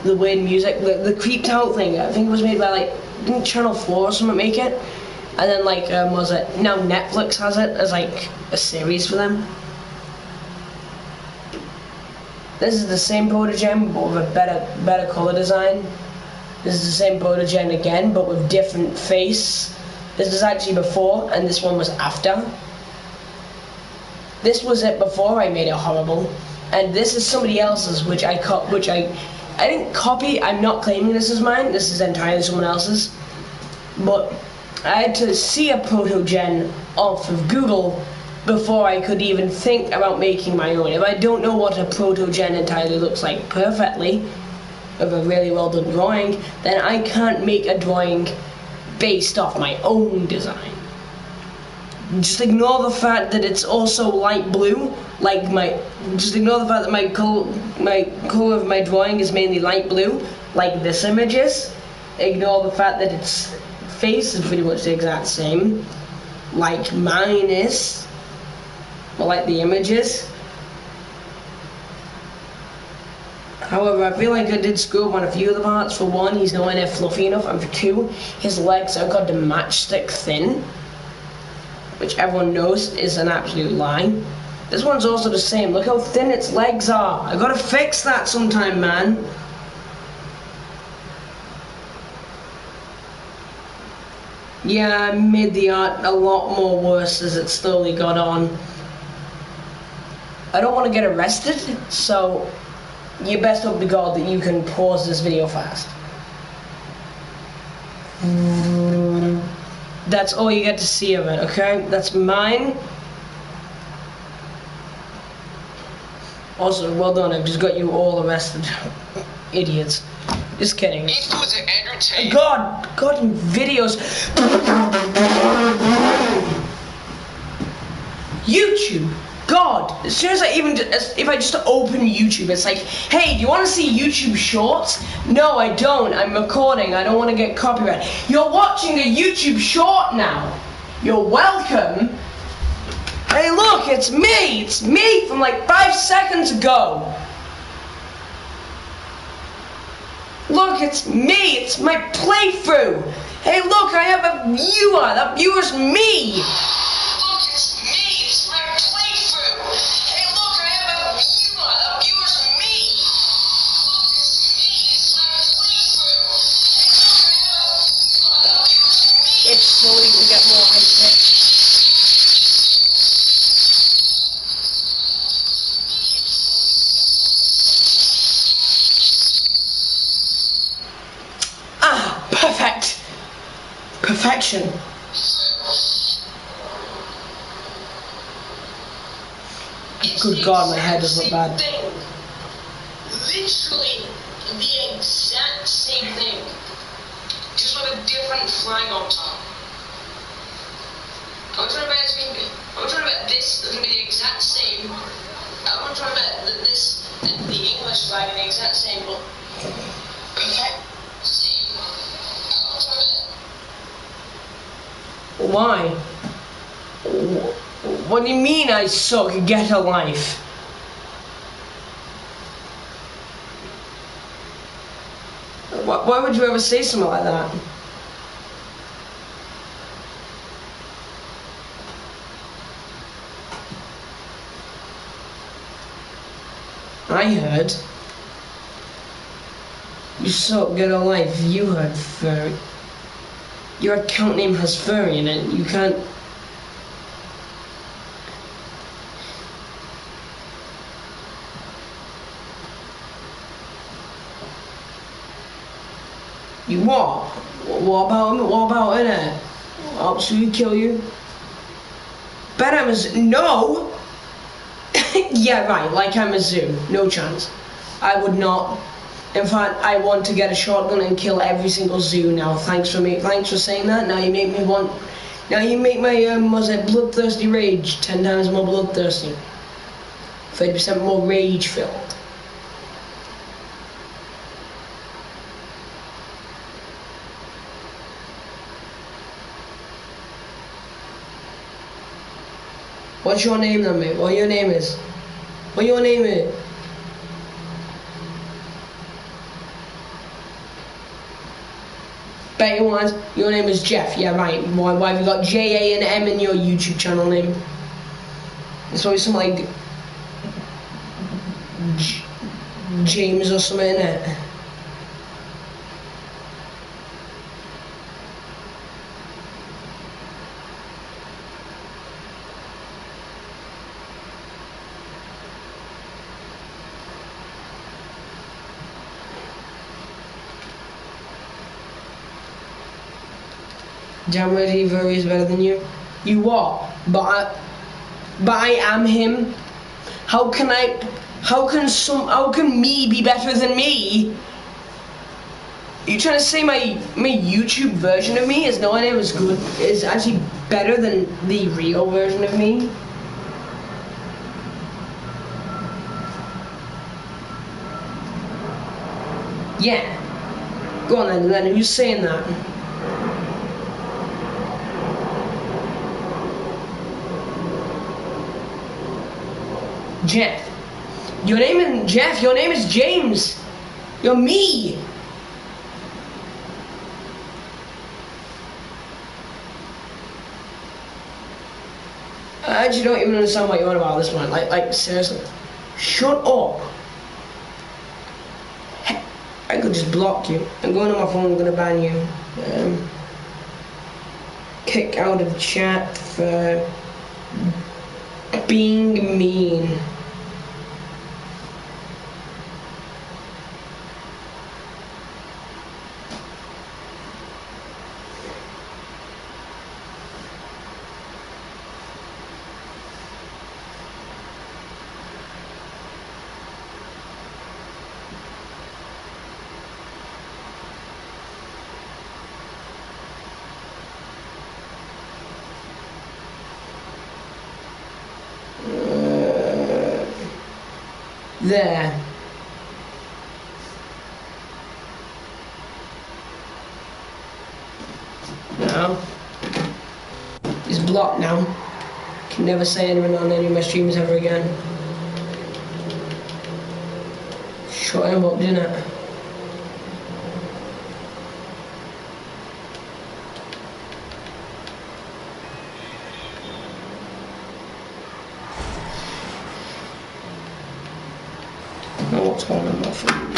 The weird music, the Creeped Out thing, I think it was made by didn't Channel 4 or something make it? And then now Netflix has it as a series for them. This is the same proto-gen but with a better colour design. This is the same proto-gen again but with different face. This was actually before and this one was after. This was it before I made it horrible. And this is somebody else's which I didn't copy. I'm not claiming this is mine. This is entirely someone else's. But I had to see a proto-gen off of Google before I could even think about making my own. If I don't know what a proto-gen entirely looks like perfectly, of a really well done drawing, then I can't make a drawing based off my own design. Just ignore the fact that it's also light blue, just ignore the fact that my color of my drawing is mainly light blue, like this image is. Ignore the fact that its face is pretty much the exact same, like mine is, or like the image is. However, I feel like I did screw up on a few of the parts. For one, he's nowhere near fluffy enough, and for two, his legs are goddamn matchstick thin, which everyone knows is an absolute lie. This one's also the same. Look how thin its legs are. I gotta fix that sometime, man. Yeah, I made the art a lot more worse as it slowly got on. I don't want to get arrested, so you best hope to God that you can pause this video fast. That's all you get to see of it, okay? That's mine. Also, well done, I've just got you all arrested. Idiots. Just kidding. God, in videos. YouTube. God, as soon as if I just open YouTube, it's like, hey, do you want to see YouTube Shorts? No, I don't. I'm recording. I don't want to get copyright. You're watching a YouTube Short now. You're welcome. Hey, look, it's me. It's me from like 5 seconds ago. Look, it's me. It's my playthrough. Hey, look, I have a viewer. That viewer's me. It's slowly gonna get more high-pitched. Ah, perfect. Perfection. Good God, my head does look bad. Literally the exact same thing. Just with a different flag on top. I'm trying to bet this is going to be the exact same. I'm trying to bet that this and the English flag are the exact same, but perfect same. I'm trying to bet. Why? What do you mean I suck? Get a life. Why would you ever say something like that? I heard. You suck, get a life. You heard furry. Your account name has furry in it. You can't. You what? What about him? What about in it? I'll absolutely kill you. Bet I'm a zoo. No! Yeah, right, like I'm a zoo. No chance. I would not. In fact, I want to get a shotgun and kill every single zoo now. Thanks for saying that. Now you make me want. Now you make my was it bloodthirsty rage 10 times more bloodthirsty. 30% more rage filled. What's your name then, mate? What your name is? What your name is? Bet you want. Your name is Jeff. Yeah, right. Why have you got J, A, and M in your YouTube channel name? It's probably something like James or something in it. Damn right, he is better than you. You what? But I am him. How can me be better than me? Are you trying to say my YouTube version of me is no idea was good? Is actually better than the real version of me? Yeah. Go on then. Who's saying that? Jeff. Your name isn't Jeff, your name is James. You're me. I actually don't even understand what you're on about this one. Like seriously. Shut up. I could just block you. I'm going on my phone, I'm gonna ban you. Kick out of chat for being mean. There. No. He's blocked now. Can never say anything on any of my streams ever again. Shut him up, didn't it? Oh, what's going on my phone?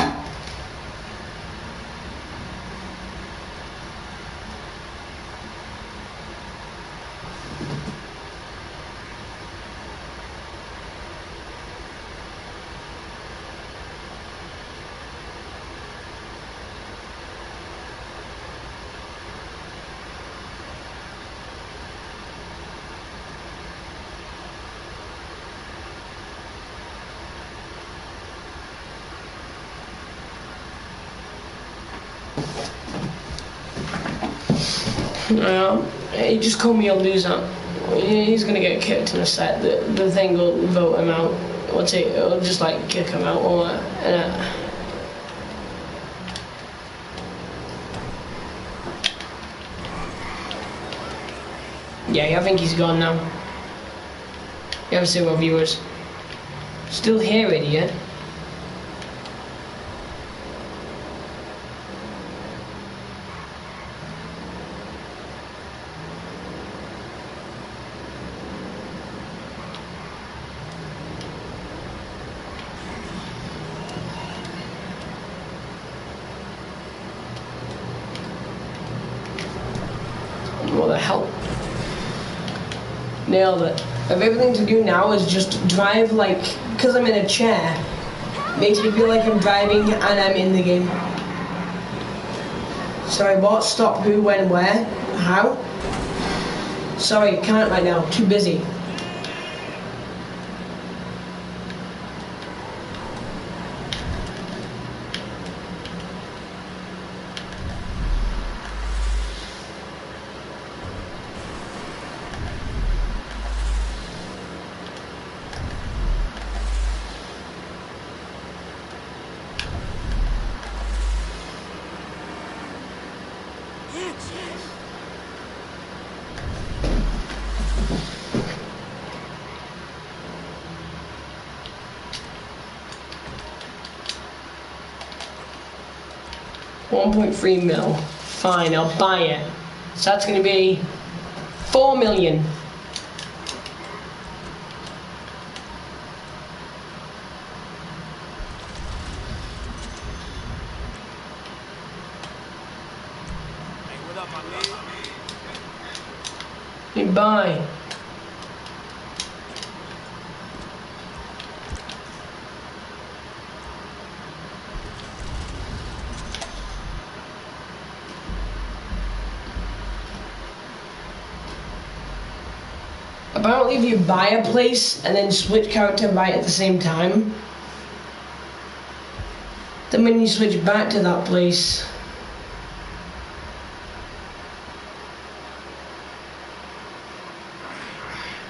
He just called me a loser. He's gonna get kicked in a set. The thing will vote him out. It'll just like kick him out or yeah, I think he's gone now. You have to see what viewers. Still here, idiot. What the hell? Nailed it. Everything to do now is just drive like, because I'm in a chair, makes me feel like I'm driving and I'm in the game. Sorry, what? Stop who, when, where? How? Sorry, can't right now. Too busy. $1.3 mil. Fine, I'll buy it. So that's going to be 4 million. Hey, what up, my man? Hey, buy. Apparently if you buy a place and then switch character right at the same time, then when you switch back to that place,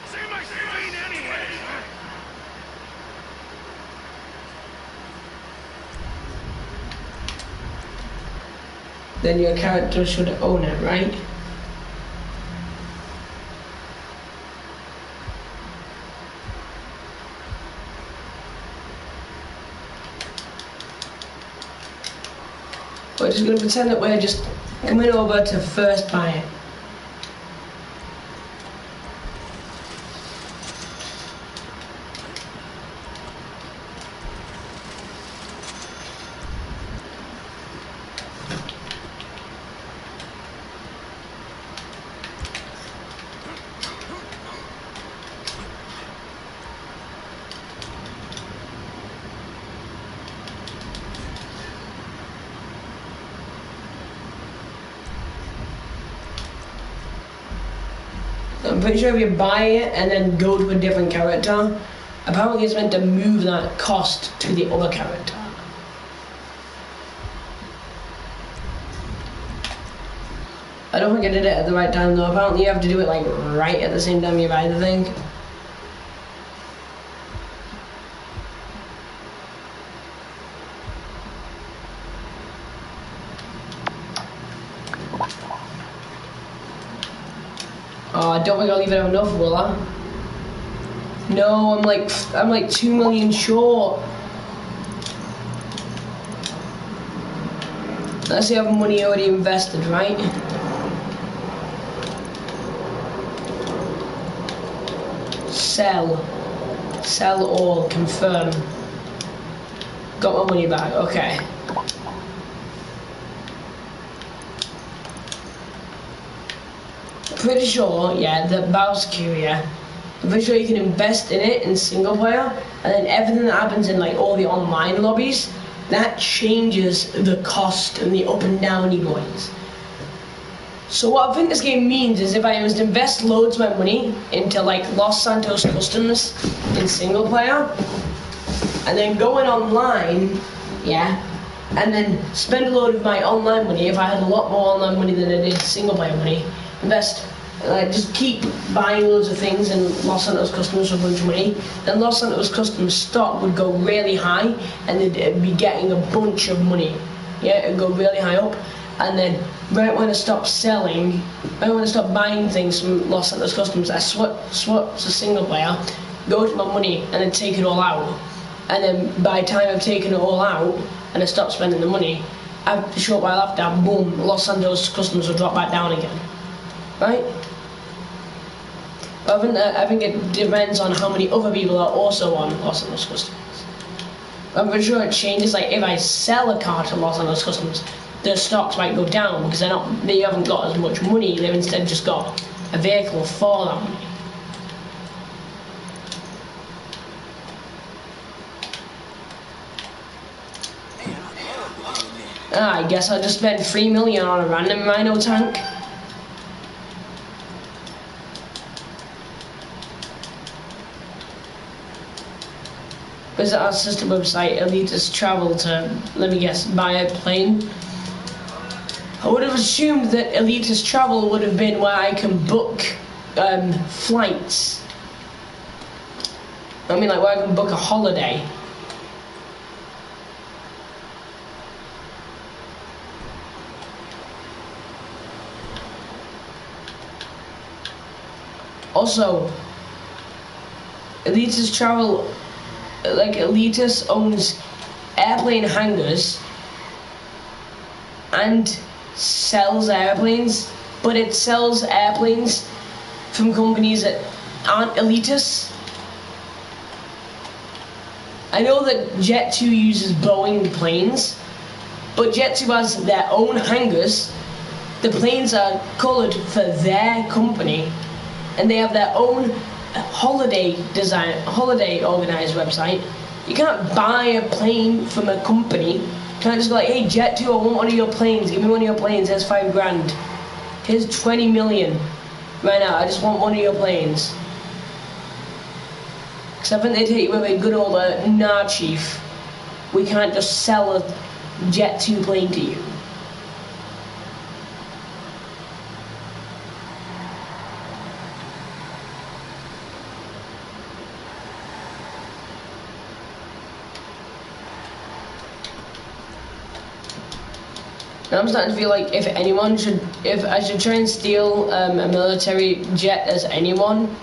Say my screen anyway! then your character should own it, right? We're just going to pretend that we're just coming over to first buy it. I'm pretty sure if you buy it and then go to a different character, apparently it's meant to move that cost to the other character. I don't think I did it at the right time though. Apparently you have to do it like right at the same time you buy the thing. Oh, I don't think I'll even have enough, will I? No, I'm like 2 million short. Let's see, I have money already invested, right? Sell all, confirm. Got my money back, okay. Pretty sure, yeah, the Bowser, yeah. I'm pretty sure you can invest in it in single player, and then everything that happens in like all the online lobbies, that changes the cost and the up and downy points. So what I think this game means is if I was to invest loads of my money into like Los Santos Customs in single player, and then going online, yeah, and then spend a load of my online money, if I had a lot more online money than I did single player money, invest, just keep buying loads of things in Los Santos Customs for a bunch of money, then Los Santos Customs stock would go really high and they'd be getting a bunch of money. Yeah, it'd go really high up, and then right when I stop selling, right when I stop buying things from Los Santos Customs, I swap to single player, go to my money and then take it all out. And then by the time I've taken it all out and I stop spending the money, a short while after, boom, Los Santos Customs will drop back down again. Right? But I think it depends on how many other people are also on Los Santos Customs. I'm pretty sure it changes, like if I sell a car to Los Santos Customs, their stocks might go down because they haven't got as much money, they've instead just got a vehicle for that money. I guess I'll just spend 3 million on a random Rhino tank. Visit our sister website, Elitist Travel, to, let me guess, buy a plane. I would have assumed that Elitist Travel would have been where I can book flights. I mean, like where I can book a holiday. Also, Elitist Travel, like Elitist owns airplane hangars and sells airplanes, but it sells airplanes from companies that aren't Elitist. I know that Jet2 uses Boeing planes, but Jet2 has their own hangars. The planes are coloured for their company, and they have their own holiday organized website. You can't buy a plane from a company. You can't just go like, hey Jet2, I want one of your planes, give me one of your planes, here's 5 grand. Here's 20 million. Right now, I just want one of your planes. Because I think they'd hit you with a good old, nah chief, we can't just sell a Jet2 plane to you. Now I'm starting to feel like if I should try and steal a military jet as anyone,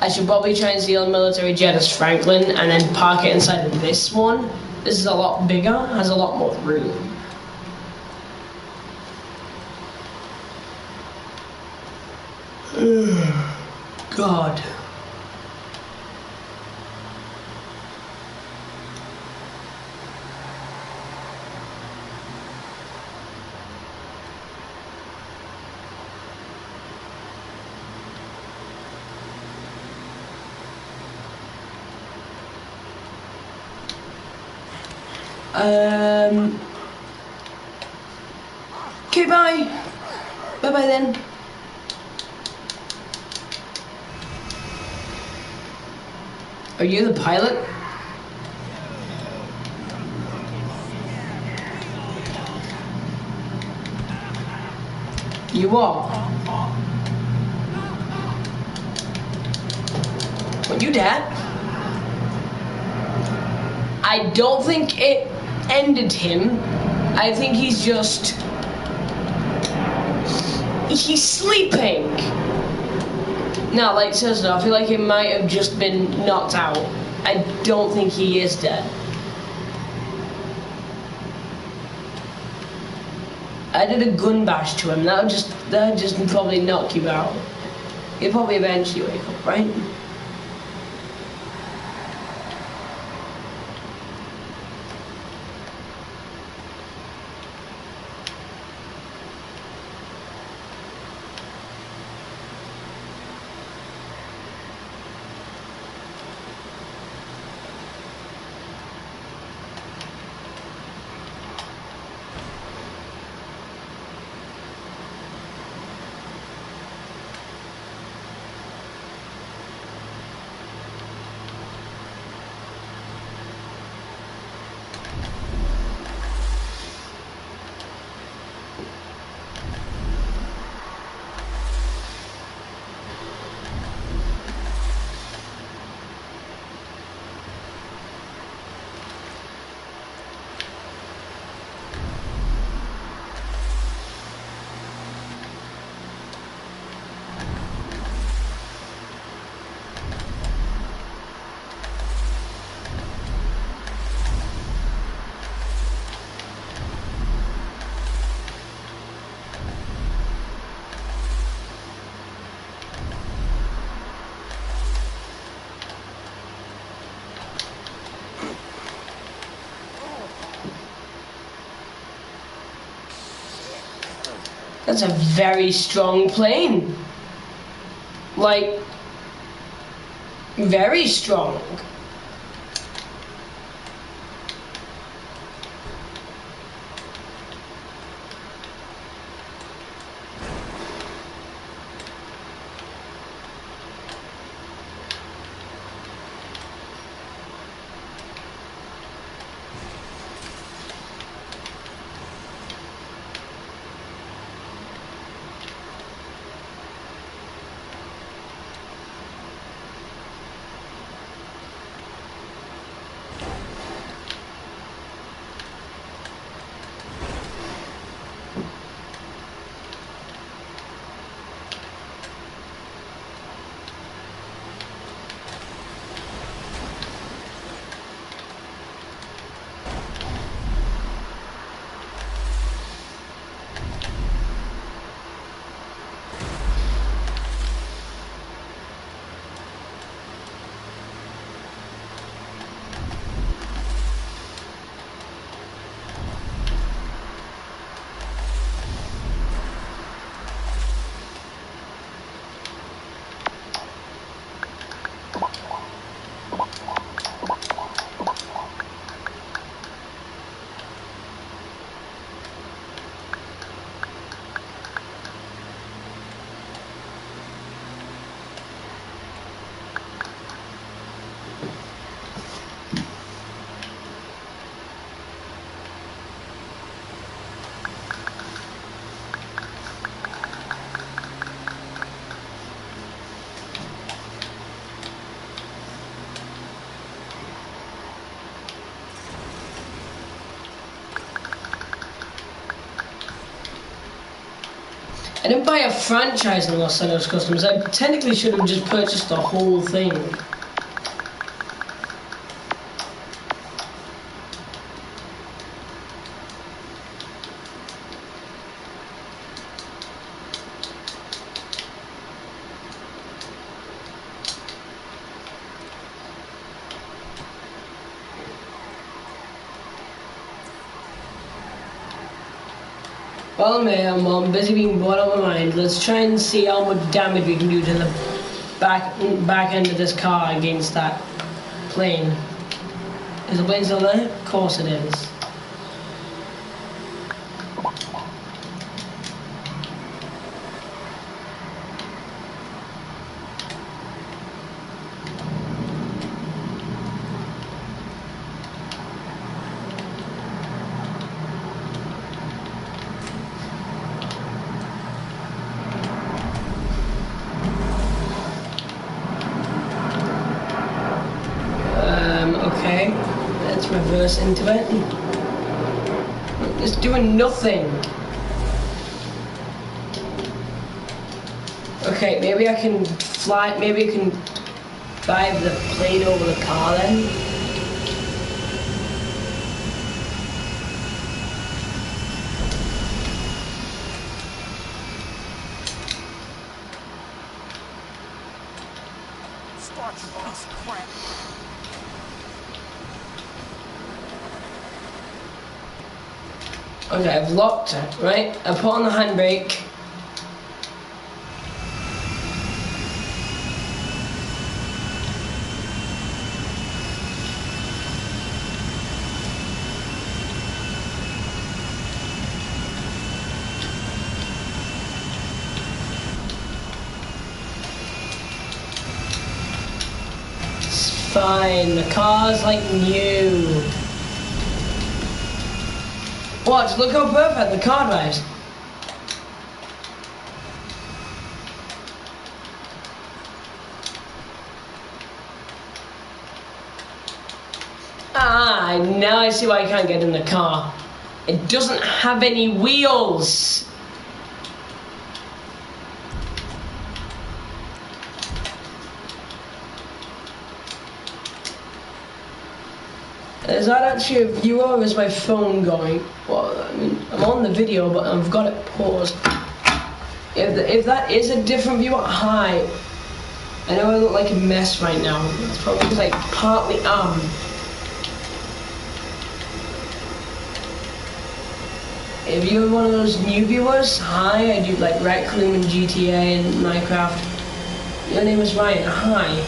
I should probably try and steal a military jet as Franklin and then park it inside of this one. This is a lot bigger, has a lot more room. God. Okay, bye. Bye-bye then. Are you the pilot? You are. Are you dead? I don't think it ended him. I think he's sleeping. No, like seriously, I feel like he might have just been knocked out. I don't think he is dead. I did a gun bash to him. That'd just probably knock you out. He'll probably eventually wake up, right? That's a very strong plane. Like, very strong. I didn't buy a franchise in Los Santos Customs. I technically should have just purchased the whole thing. Well, man, I'm busy being bored out of my mind. Let's try and see how much damage we can do to the back end of this car against that plane. Is the plane still there? Of course it is. Okay, let's reverse into it. It's doing nothing. Okay, maybe I can fly, maybe I can drive the plane over the car then. Start, you piece of crap. Okay, I've locked it, right? I put on the handbrake. It's fine, the car's like new. Watch, look how perfect the car drives. Ah, now I see why I can't get in the car. It doesn't have any wheels. Is that actually a viewer or is my phone going? Well, I mean, I'm on the video, but I've got it paused. If that is a different viewer, hi. I know I look like a mess right now. It's probably because I partly am. If you're one of those new viewers, hi. I do like Rec Room and GTA and Minecraft. Your name is Ryan. Hi.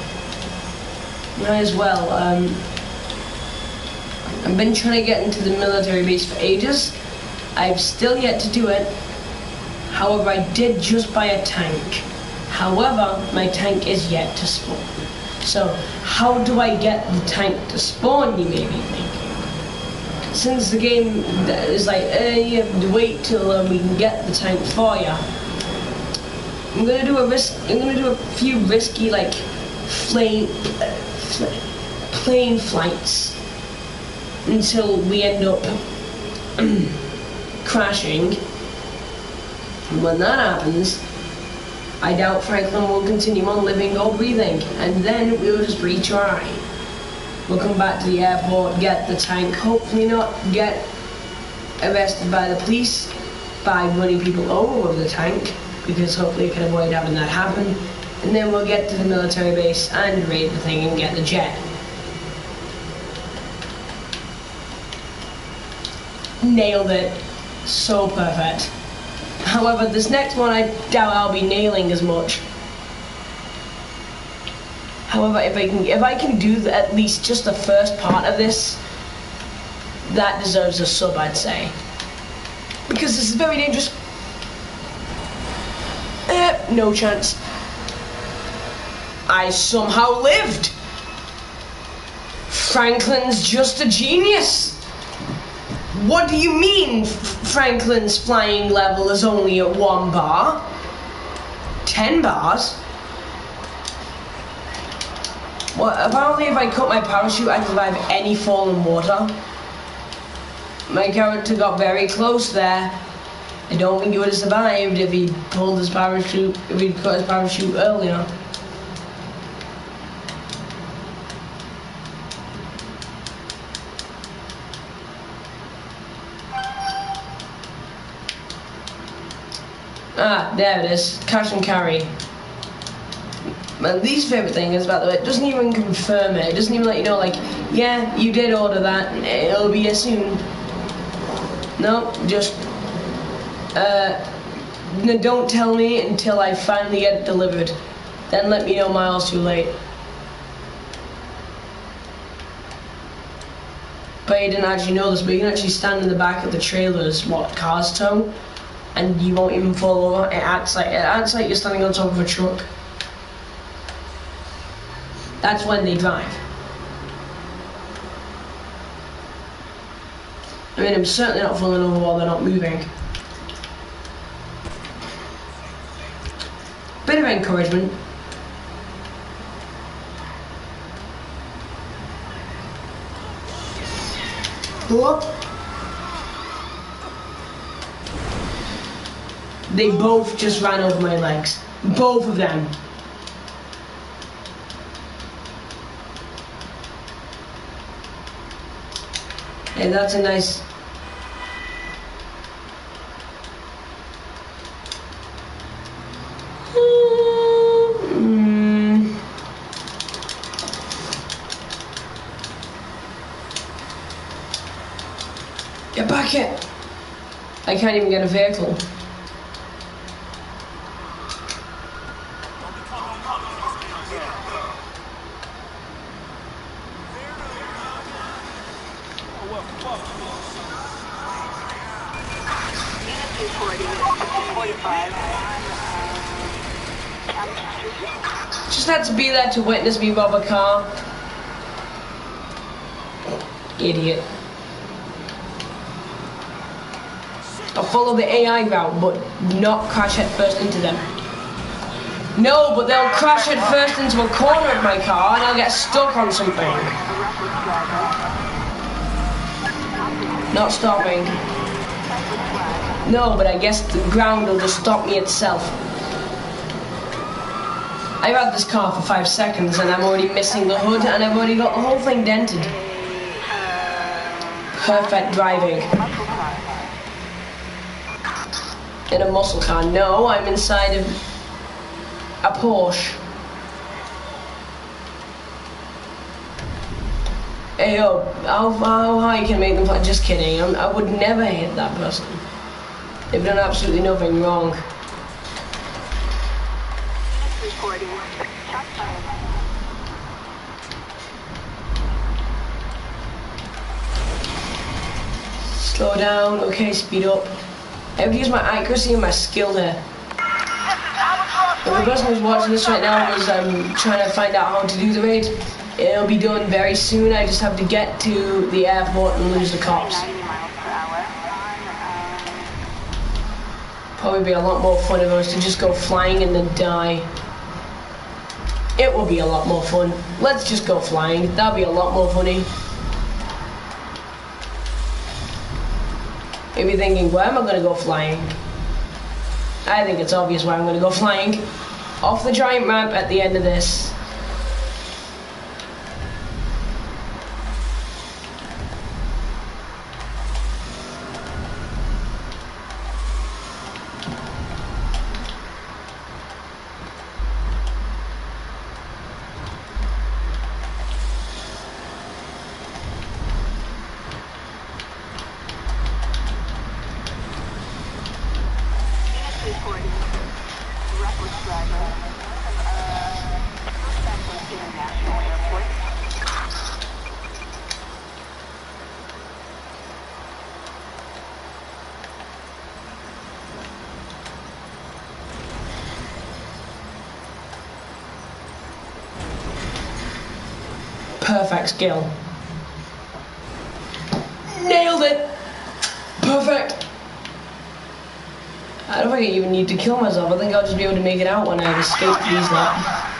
Hi as well. I've been trying to get into the military base for ages. I've still yet to do it. However, I did just buy a tank. However, my tank is yet to spawn. So, how do I get the tank to spawn, you may be thinking? Since the game is like, you have to wait till we can get the tank for you. I'm gonna do a few risky like plane flights until we end up crashing. And when that happens, I doubt Franklin will continue on living or breathing, and then we'll just retry. We'll come back to the airport, get the tank, hopefully not get arrested by the police by running people over with the tank, because hopefully we can avoid having that happen, and then we'll get to the military base and raid the thing and get the jet. Nailed it. So perfect. However, this next one I doubt I'll be nailing as much. However, if I can do at least just the first part of this, that deserves a sub, I'd say. Because this is very dangerous. No chance. I somehow lived. Franklin's just a genius. What do you mean Franklin's flying level is only at 1 bar? 10 bars? Well, apparently if I cut my parachute, I can survive any fall in water. My character got very close there. I don't think he would have survived if he pulled his parachute, if he'd cut his parachute earlier. Ah, there it is. Cash and carry. My least favorite thing is, by the way, it doesn't even confirm it. It doesn't even let you know, like, yeah, you did order that, and it'll be here soon. No, just, no, don't tell me until I finally get it delivered. Then let me know miles too late. But you didn't actually know this, but you can actually stand in the back of the trailers, what, cars tow, and you won't even fall over. It acts like you're standing on top of a truck. That's when they drive. I mean, I'm certainly not falling over while they're not moving. Bit of encouragement. What? They both just ran over my legs. Both of them. Hey, that's a nice... Get back here! I can't even get a vehicle. Just had to be there to witness me rob a car. Idiot. I'll follow the AI route, but not crash head first into them. No, but they'll crash head first into a corner of my car and I'll get stuck on something. Not stopping. No, but I guess the ground will just stop me itself. I've had this car for 5 seconds and I'm already missing the hood and I've already got the whole thing dented. Perfect driving. In a muscle car. No, I'm inside of a Porsche. Hey yo, how high can make them fly? Just kidding, I would never hit that person. They've done absolutely nothing wrong. Slow down, okay, speed up. I have to use my accuracy and my skill there. If the person who's watching this right now is trying to find out how to do the raid, it'll be done very soon. I just have to get to the airport and lose the cops. Probably be a lot more fun if I was to just go flying and then die. It will be a lot more fun. Let's just go flying. That'll be a lot more funny. Maybe thinking, where am I going to go flying? I think it's obvious where I'm going to go flying. Off the giant ramp at the end of this. Perfect skill. Nailed it! Perfect! I don't think I even need to kill myself. I think I'll just be able to make it out when I've escaped these lot.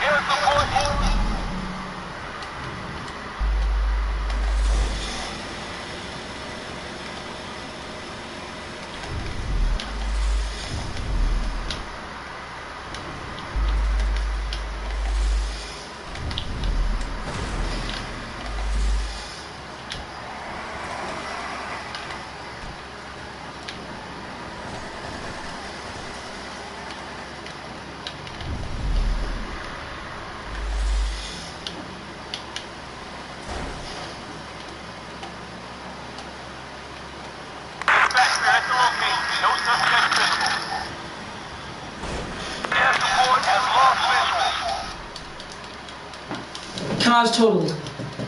Car's totaled.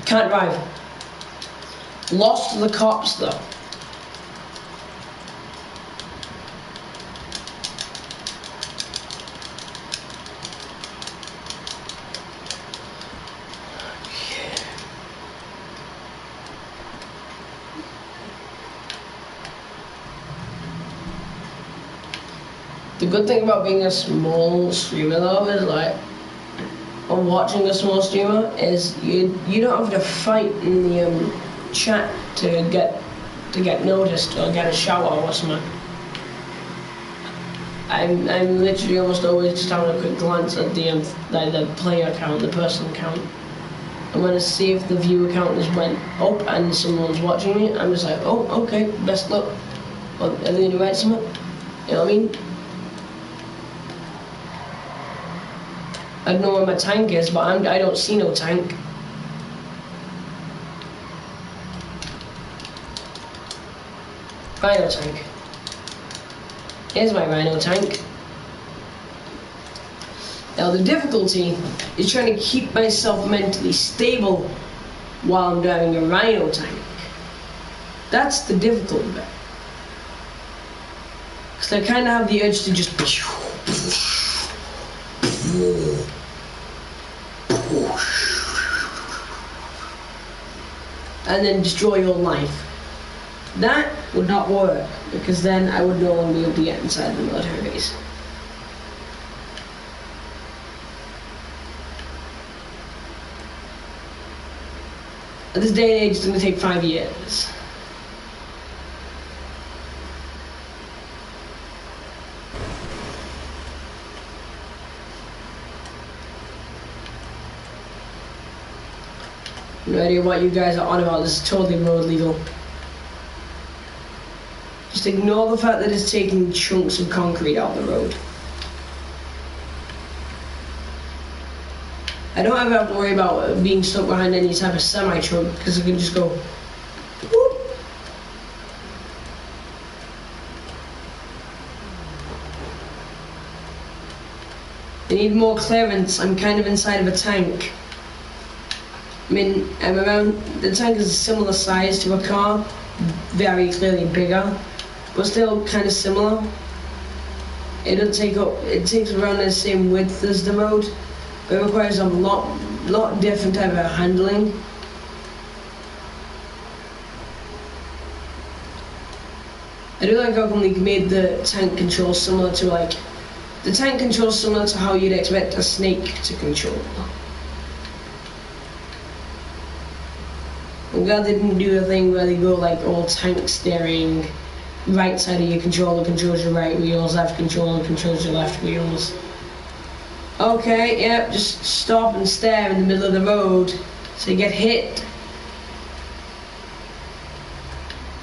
Can't drive. Lost the cops though. The good thing about being a small streamer though is like, or watching a small streamer, is you don't have to fight in the chat to get noticed or get a shout out or something. I'm literally almost always just having a quick glance at the player count, the person count. I'm gonna see if the viewer count has went up and someone's watching me. I'm just like, oh, okay, best luck. Well, are they gonna write something? You know what I mean? I don't know where my tank is, but I don't see no tank. Rhino tank. Here's my rhino tank. Now the difficulty is trying to keep myself mentally stable while I'm driving a rhino tank. That's the difficult bit. Because I kind of have the urge to just and then destroy your life. That would not work, because then I would no longer be able to get inside the military base. At this day and age, it's going to take 5 years. No idea what you guys are on about. This is totally road legal. Just ignore the fact that it's taking chunks of concrete out the road. I don't ever have to worry about being stuck behind any type of semi-truck, because I can just go whoop. I need more clearance. I'm kind of inside of a tank. I mean, I'm around, the tank is a similar size to a car, very clearly bigger, but still kind of similar. It takes around the same width as the road, but it requires a lot different type of handling. I do like how they made the tank control similar to how you'd expect a snake to control. I'm glad they didn't do a thing where they go like all tank steering. Right side of your controller controls your right wheels, left controller controls your left wheels. Okay, yep, just stop and stare in the middle of the road so you get hit.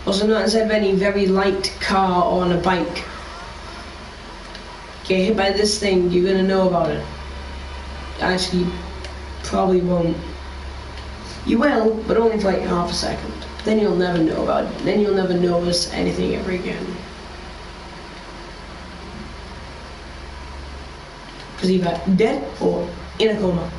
Also, not inside of any very light car or on a bike. Get hit by this thing, you're gonna know about it. Actually, probably won't. You will, but only for like half a second. Then you'll never know about it. Then you'll never notice anything ever again. Because either dead or in a coma.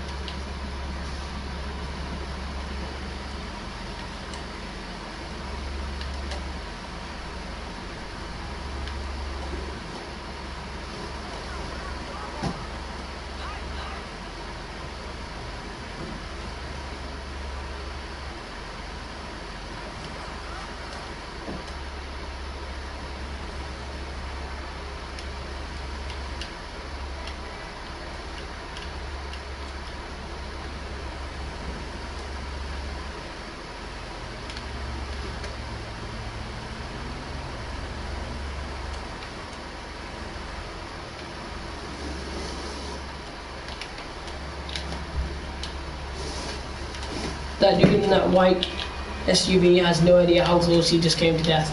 That dude in that white SUV has no idea how close he just came to death.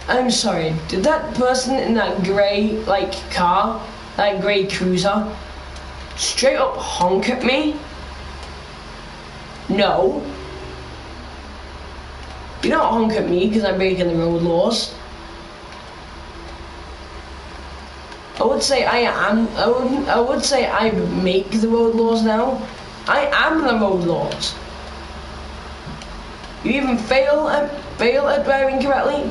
I'm sorry, did that person in that grey, car, that grey cruiser, straight up honk at me? No. You don't honk at me because I'm breaking the road laws. I would say I make the road laws now. I am the road laws. You even fail at driving correctly,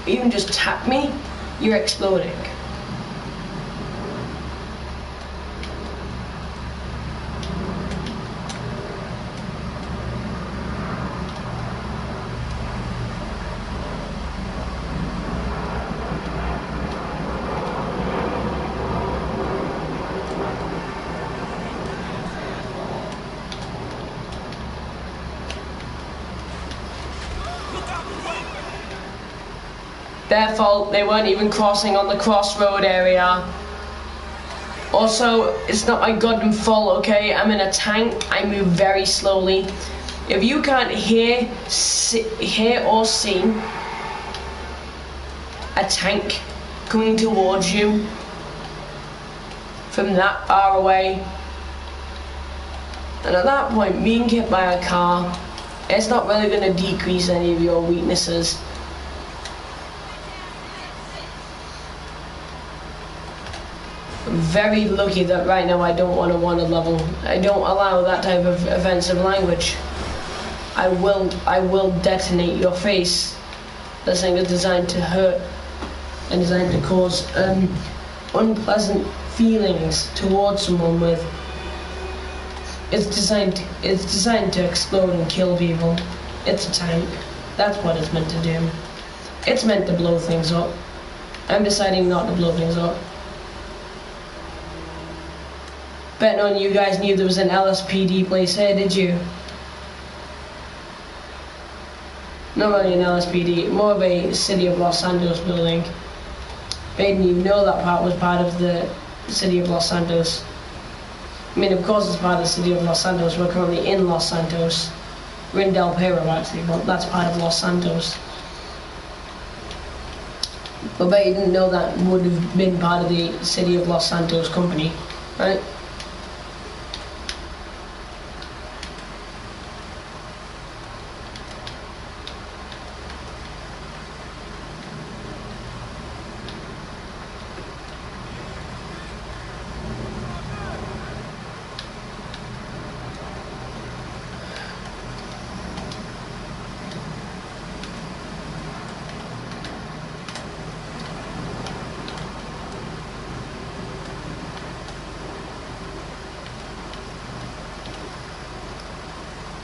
even just tap me, you're exploding. Their fault, they weren't even crossing on the crossroad area. Also, it's not my goddamn fault, okay? I'm in a tank, I move very slowly. If you can't hear or see a tank coming towards you from that far away, and at that point, being hit by a car, it's not really going to decrease any of your weaknesses. I'm very lucky that right now I don't want a wanted level. I don't allow that type of offensive language. I will detonate your face. This thing is designed to hurt and designed to cause unpleasant feelings towards someone with. It's designed to explode and kill people. It's a tank. That's what it's meant to do. It's meant to blow things up. I'm deciding not to blow things up. Betting on you guys knew there was an LSPD place here, did you? Not really an LSPD, more of a City of Los Santos building. Didn't even know that part was part of the City of Los Santos. I mean, of course it's part of the City of Los Santos. We're currently in Los Santos. We're in Del Perro, actually, but that's part of Los Santos. But I bet you didn't know that would have been part of the City of Los Santos company, right?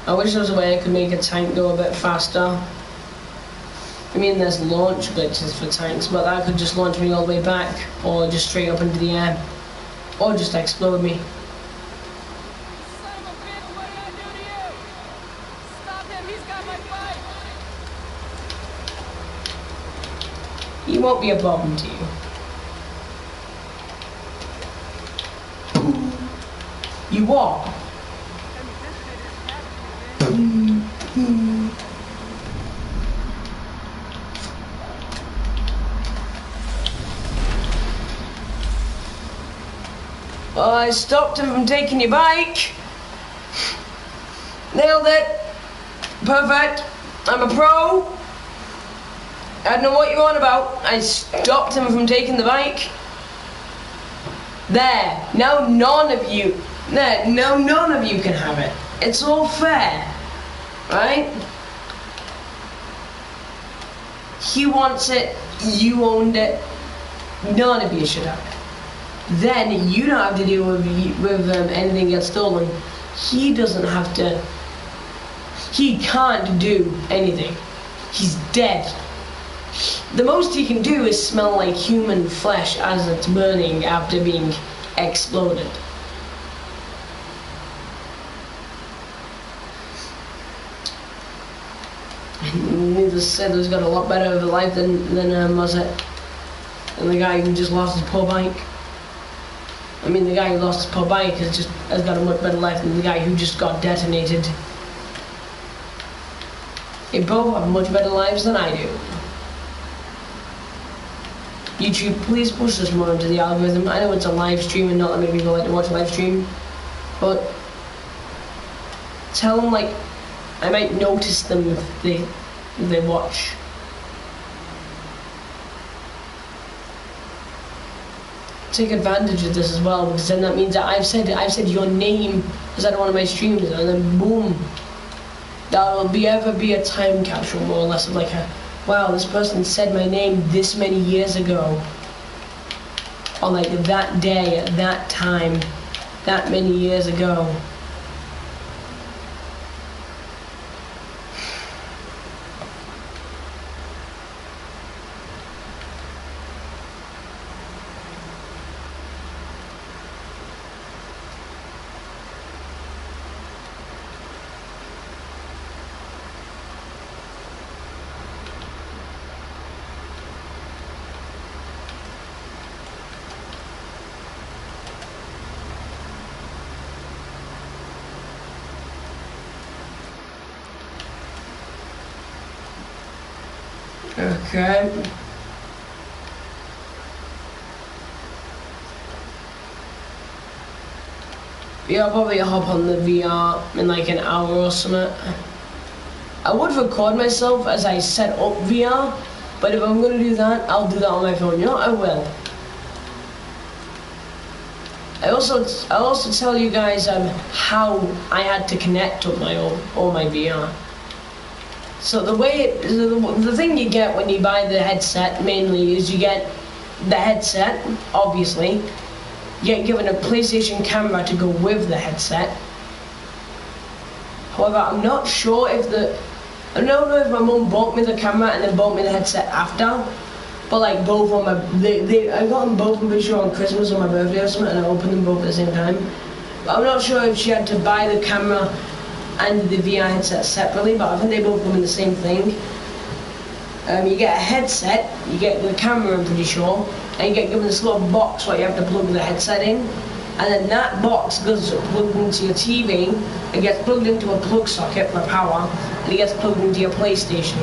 I wish there was a way I could make a tank go a bit faster. I mean, there's launch glitches for tanks, but that could just launch me all the way back, or just straight up into the air, or just explode me. Son of a bitch, what did I do to you? Stop him, he's got my bike! He won't be a problem to you. You what? Well, I stopped him from taking your bike. Nailed it. Perfect. I'm a pro. I don't know what you're on about. I stopped him from taking the bike. There. Now none of you. There. Now none of you can have it. It's all fair. Right? He wants it. You owned it. None of you should have it. Then you don't have to deal with anything gets stolen. He doesn't have to. He can't do anything. He's dead. The most he can do is smell like human flesh as it's burning after being exploded. Needless to say, he's got a lot better of a life than was it? And the guy who just lost his poor bike. I mean, the guy who lost his poor bike has got a much better life than the guy who just got detonated. They both have much better lives than I do. YouTube, please push this more into the algorithm. I know it's a live stream and not that many people like to watch a live stream, but tell them, like, I might notice them if they watch. Take advantage of this as well, because then that means that I've said your name is at one of my streams, and then boom, that will ever be a time capsule, more or less, of like a, wow, this person said my name this many years ago, on like that day at that time, that many years ago. Okay. Yeah, I'll probably hop on the VR in like an hour or something. I would record myself as I set up VR, but if I'm gonna do that, I'll do that on my phone. You know what? I will. I'll also tell you guys how I had to connect up all my VR. So the thing you get when you buy the headset mainly is you get the headset, obviously. You get given a PlayStation camera to go with the headset. However, I'm not sure if I don't know if my mum bought me the camera and then bought me the headset after. But like both on my, I got them both, I'm pretty sure, on Christmas or my birthday or something, and I opened them both at the same time. But I'm not sure if she had to buy the camera and the VR headset separately, but I think they both come in the same thing. You get a headset, you get the camera, I'm pretty sure, and you get given this little box where you have to plug the headset in, and then that box goes plugged into your TV, it gets plugged into a plug socket for power, and it gets plugged into your PlayStation.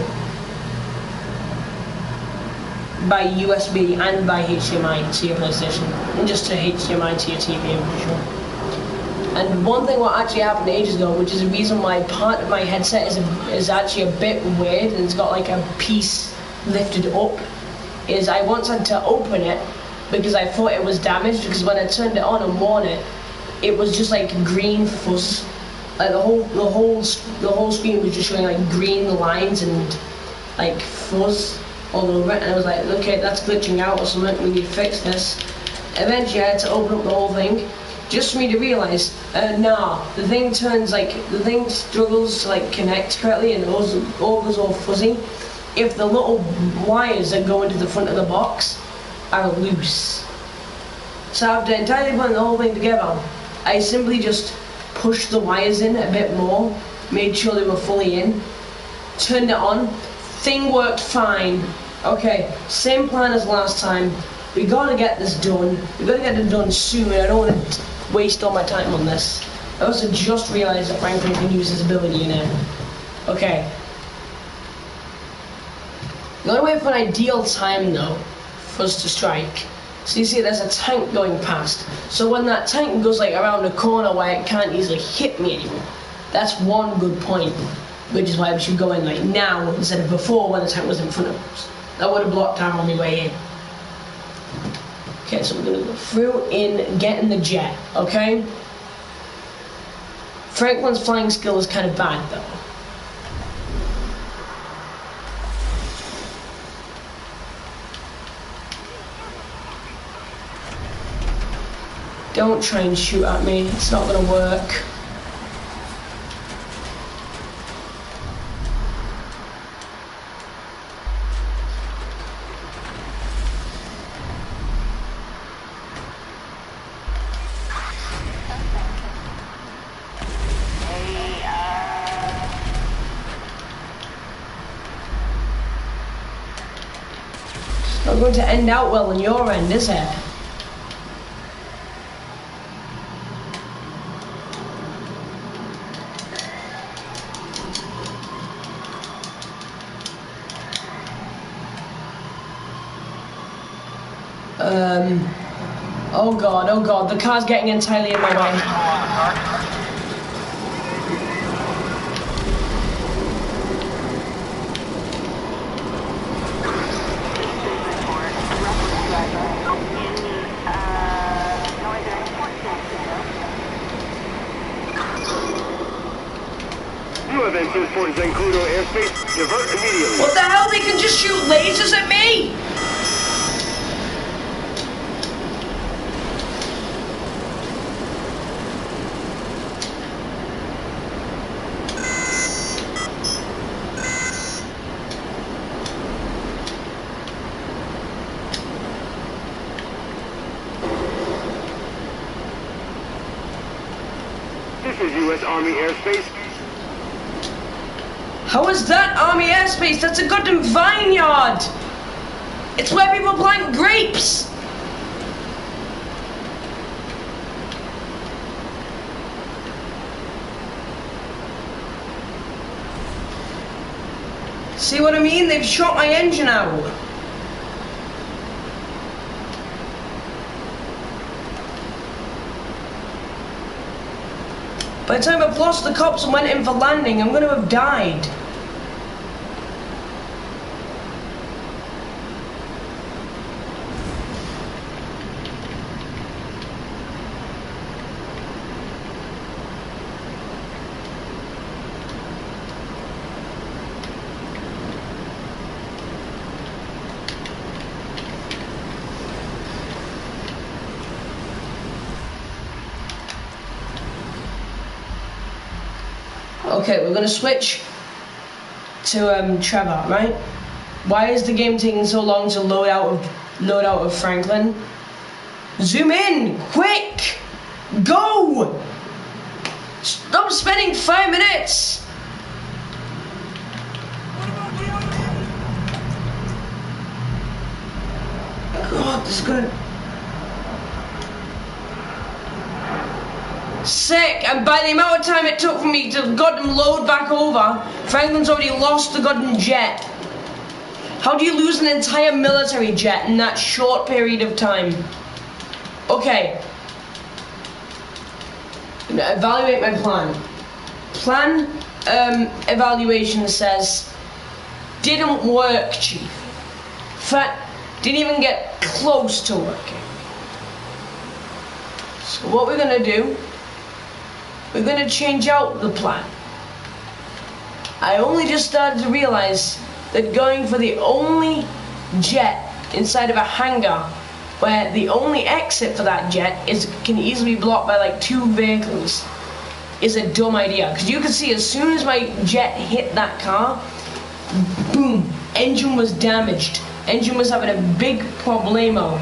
By USB and by HDMI to your PlayStation, and just to HDMI to your TV, I'm pretty sure. And one thing what actually happened ages ago, which is the reason why part of my headset is actually a bit weird, and it's got like a piece lifted up, is I once had to open it because I thought it was damaged, because when I turned it on and worn it, it was just like green fuzz. Like the whole screen was just showing like green lines and like fuzz all over it, and I was like, okay, that's glitching out or something, we need to fix this. Eventually I had to open up the whole thing, just for me to realise, nah, the thing struggles to like connect correctly, and it all goes all fuzzy if the little wires that go into the front of the box are loose. So after entirely putting the whole thing together, I simply just pushed the wires in a bit more, made sure they were fully in, turned it on, thing worked fine. Okay, same plan as last time. We gotta get this done. We gotta get it done soon. I don't want to waste all my time on this. I also just realized that Franklin can use his ability in it. Okay. The only way for an ideal time though for us to strike. So you see there's a tank going past. So when that tank goes like around the corner where it can't easily hit me anymore. That's one good point. Which is why we should go in like now instead of before when the tank was in front of us. That would have blocked our only way in. Okay, so we're gonna go through in getting the jet, okay? Franklin's flying skill is kind of bad though. Don't try and shoot at me, it's not gonna work. Not going to end out well on your end, is it? Oh god, the car's getting entirely in my way. You have entered Fort Zancudo airspace. Divert immediately. What the hell? They can just shoot lasers at me? This is U.S. Army airspace. How is that Army airspace? That's a goddamn vineyard! It's where people plant grapes! See what I mean? They've shot my engine out. By the time I've lost the cops and went in for landing, I'm going to have died. Okay, we're gonna switch to Trevor, right? Why is the game taking so long to load out of Franklin? Zoom in, quick, go! Stop spending 5 minutes. God, this is gonna. Sick, and by the amount of time it took for me to goddamn load back over, Franklin's already lost the goddamn jet. How do you lose an entire military jet in that short period of time? Okay. Evaluate my plan. Plan evaluation says didn't work, Chief. In fact, didn't even get close to working. So what we're gonna do, we're gonna change out the plan. I only just started to realize that going for the only jet inside of a hangar where the only exit for that jet can easily be blocked by like 2 vehicles is a dumb idea. Because you can see as soon as my jet hit that car, boom, engine was damaged. Engine was having a big problemo.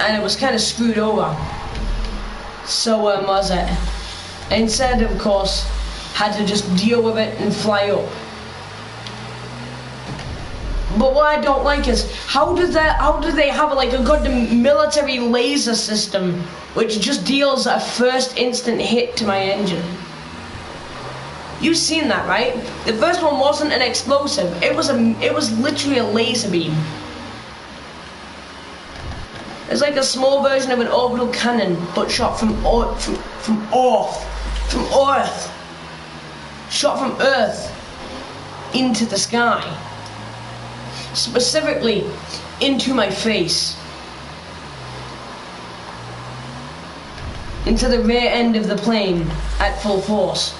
And it was kind of screwed over. So was it. Instead, of course, had to just deal with it and fly up. But what I don't like is how do they have like a goddamn military laser system which just deals a first instant hit to my engine? You've seen that, right? The first one wasn't an explosive. It was literally a laser beam. It's like a small version of an orbital cannon, but shot from Earth. Shot from Earth into the sky. Specifically, into my face. Into the rear end of the plane at full force.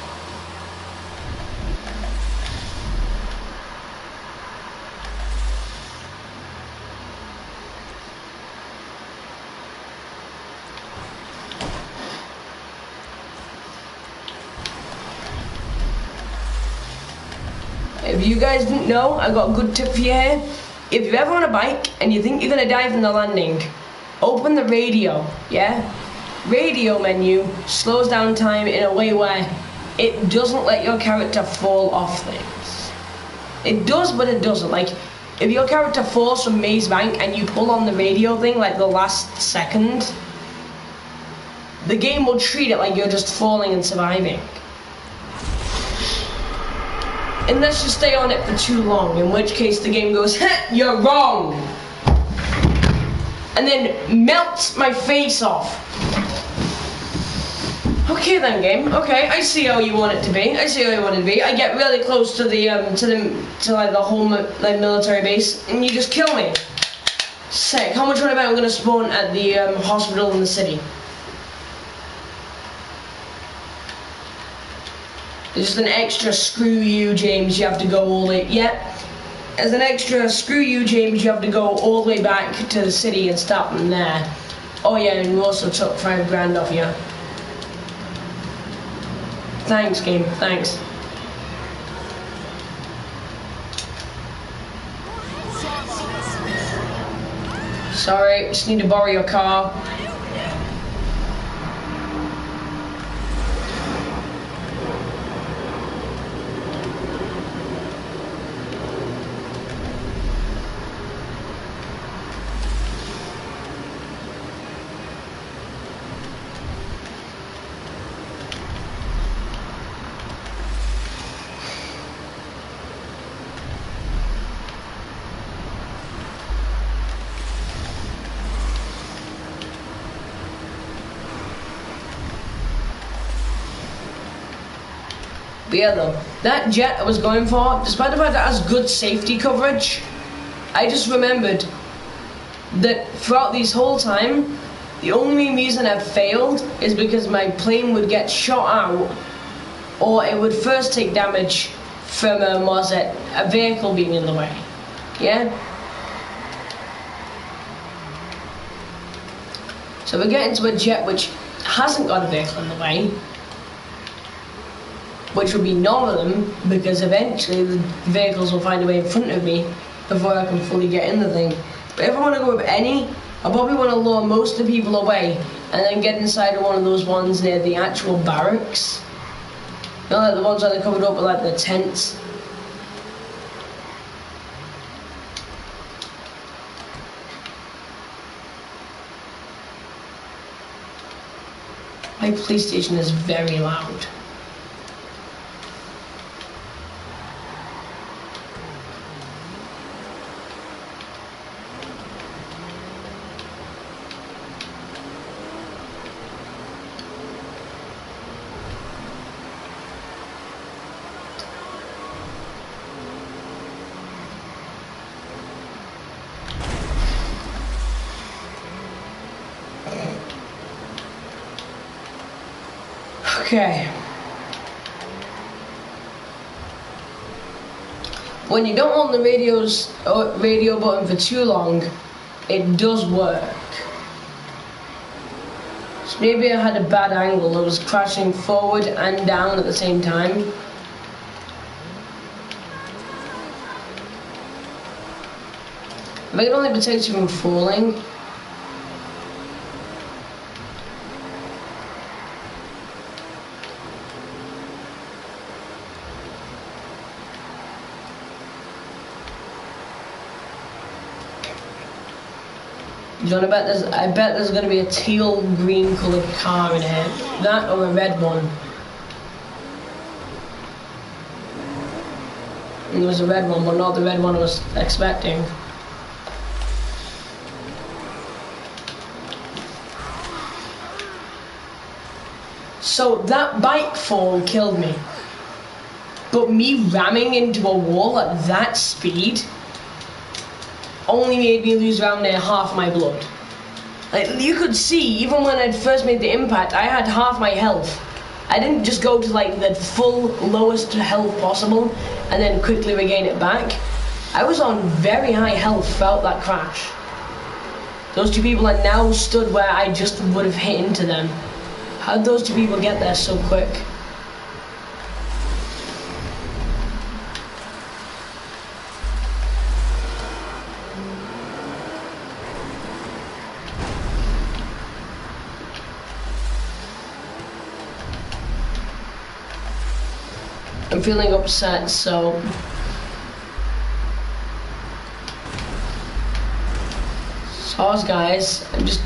If you guys didn't know, I got a good tip for you here. If you're ever on a bike and you think you're gonna die from the landing, open the radio, yeah? Radio menu slows down time in a way where it doesn't let your character fall off things. It does, but it doesn't. Like, if your character falls from Maze Bank and you pull on the radio thing like the last second, the game will treat it like you're just falling and surviving. Unless you stay on it for too long, in which case the game goes, you're wrong! And then melts my face off. Okay then, game. Okay, I see how you want it to be. I see how you want it to be. I get really close to the like the whole like military base, and you just kill me. Sick. How much would I bet I'm gonna spawn at the hospital in the city? There's just an extra screw you, James, you have to go all the way, yeah. As an extra screw you, James, you have to go all the way back to the city and stop them there. Oh yeah, and we also took 5 grand off you. Thanks, game, thanks. Sorry, just need to borrow your car. But yeah, though, that jet I was going for, despite the fact that it has good safety coverage, I just remembered that throughout this whole time, the only reason I've failed is because my plane would get shot out, or it would first take damage from a vehicle being in the way. Yeah? So we get into a jet which hasn't got a vehicle in the way, which will be none of them, because eventually the vehicles will find a way in front of me before I can fully get in the thing. But if I want to go with any, I probably want to lure most of the people away and then get inside of one of those ones near the actual barracks. You know, like the ones that are covered up with like the tents. My police station is very loud. Okay. When you don't hold the radio button for too long, it does work. So maybe I had a bad angle. I was crashing forward and down at the same time. If I can only protect you from falling. John, I bet there's gonna be a teal green coloured car in here. That or a red one. And there was a red one, but not the red one I was expecting. So that bike fall killed me. But me ramming into a wall at that speed only made me lose around there half my blood. Like, you could see, even when I'd first made the impact, I had half my health. I didn't just go to like the full lowest health possible and then quickly regain it back. I was on very high health throughout that crash. Those two people are now stood where I just would have hit into them. How did those two people get there so quick? I'm feeling upset, so guys, I'm just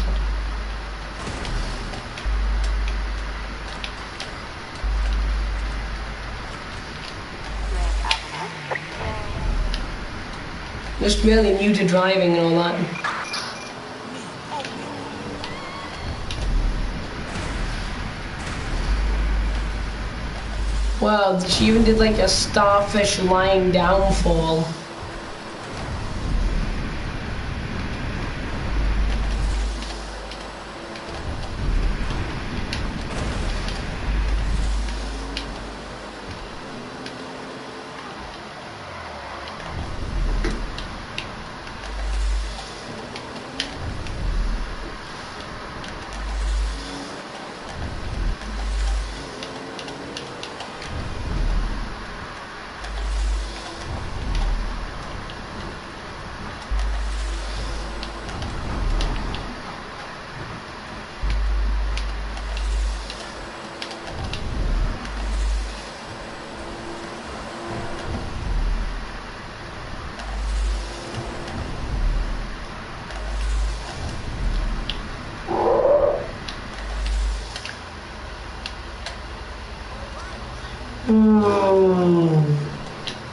really new to driving and all that. Wow, she even did like a starfish lying down fall.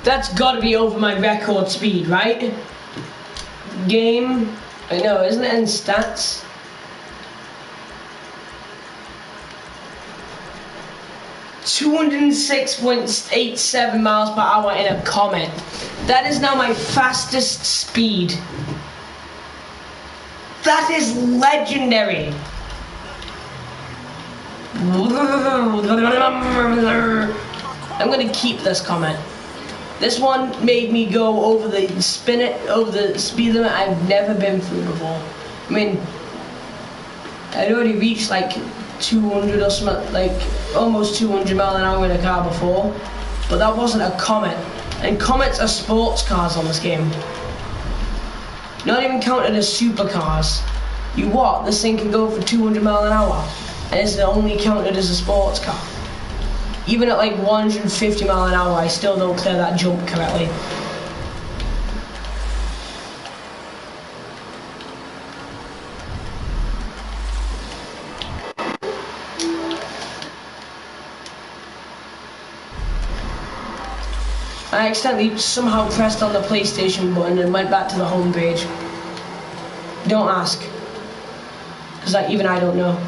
That's gotta be over my record speed, right? Game. I know, isn't it in stats? 206.87 miles per hour in a Comet. That is now my fastest speed. That is legendary. I'm gonna keep this Comet. This one made me go over the over the speed limit I've never been through before. I mean, I'd already reached like 200 or something, like almost 200 miles an hour in a car before, but that wasn't a Comet. And Comets are sports cars on this game. Not even counted as supercars. You what? This thing can go for 200 miles an hour, and it's only counted as a sports car. Even at like 150 miles an hour, I still don't clear that jump correctly. I accidentally somehow pressed on the PlayStation button and went back to the home page. Don't ask, because even I don't know.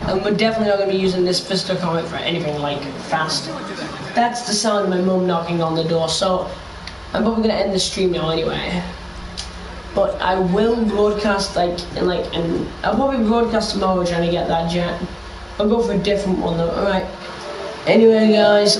And we're definitely not going to be using this Fister Comet for anything like fast. That's the sound of my mum knocking on the door, so I'm probably going to end the stream now anyway. But I will broadcast and I'll probably broadcast tomorrow trying to get that jet. I'll go for a different one though, alright. Anyway guys,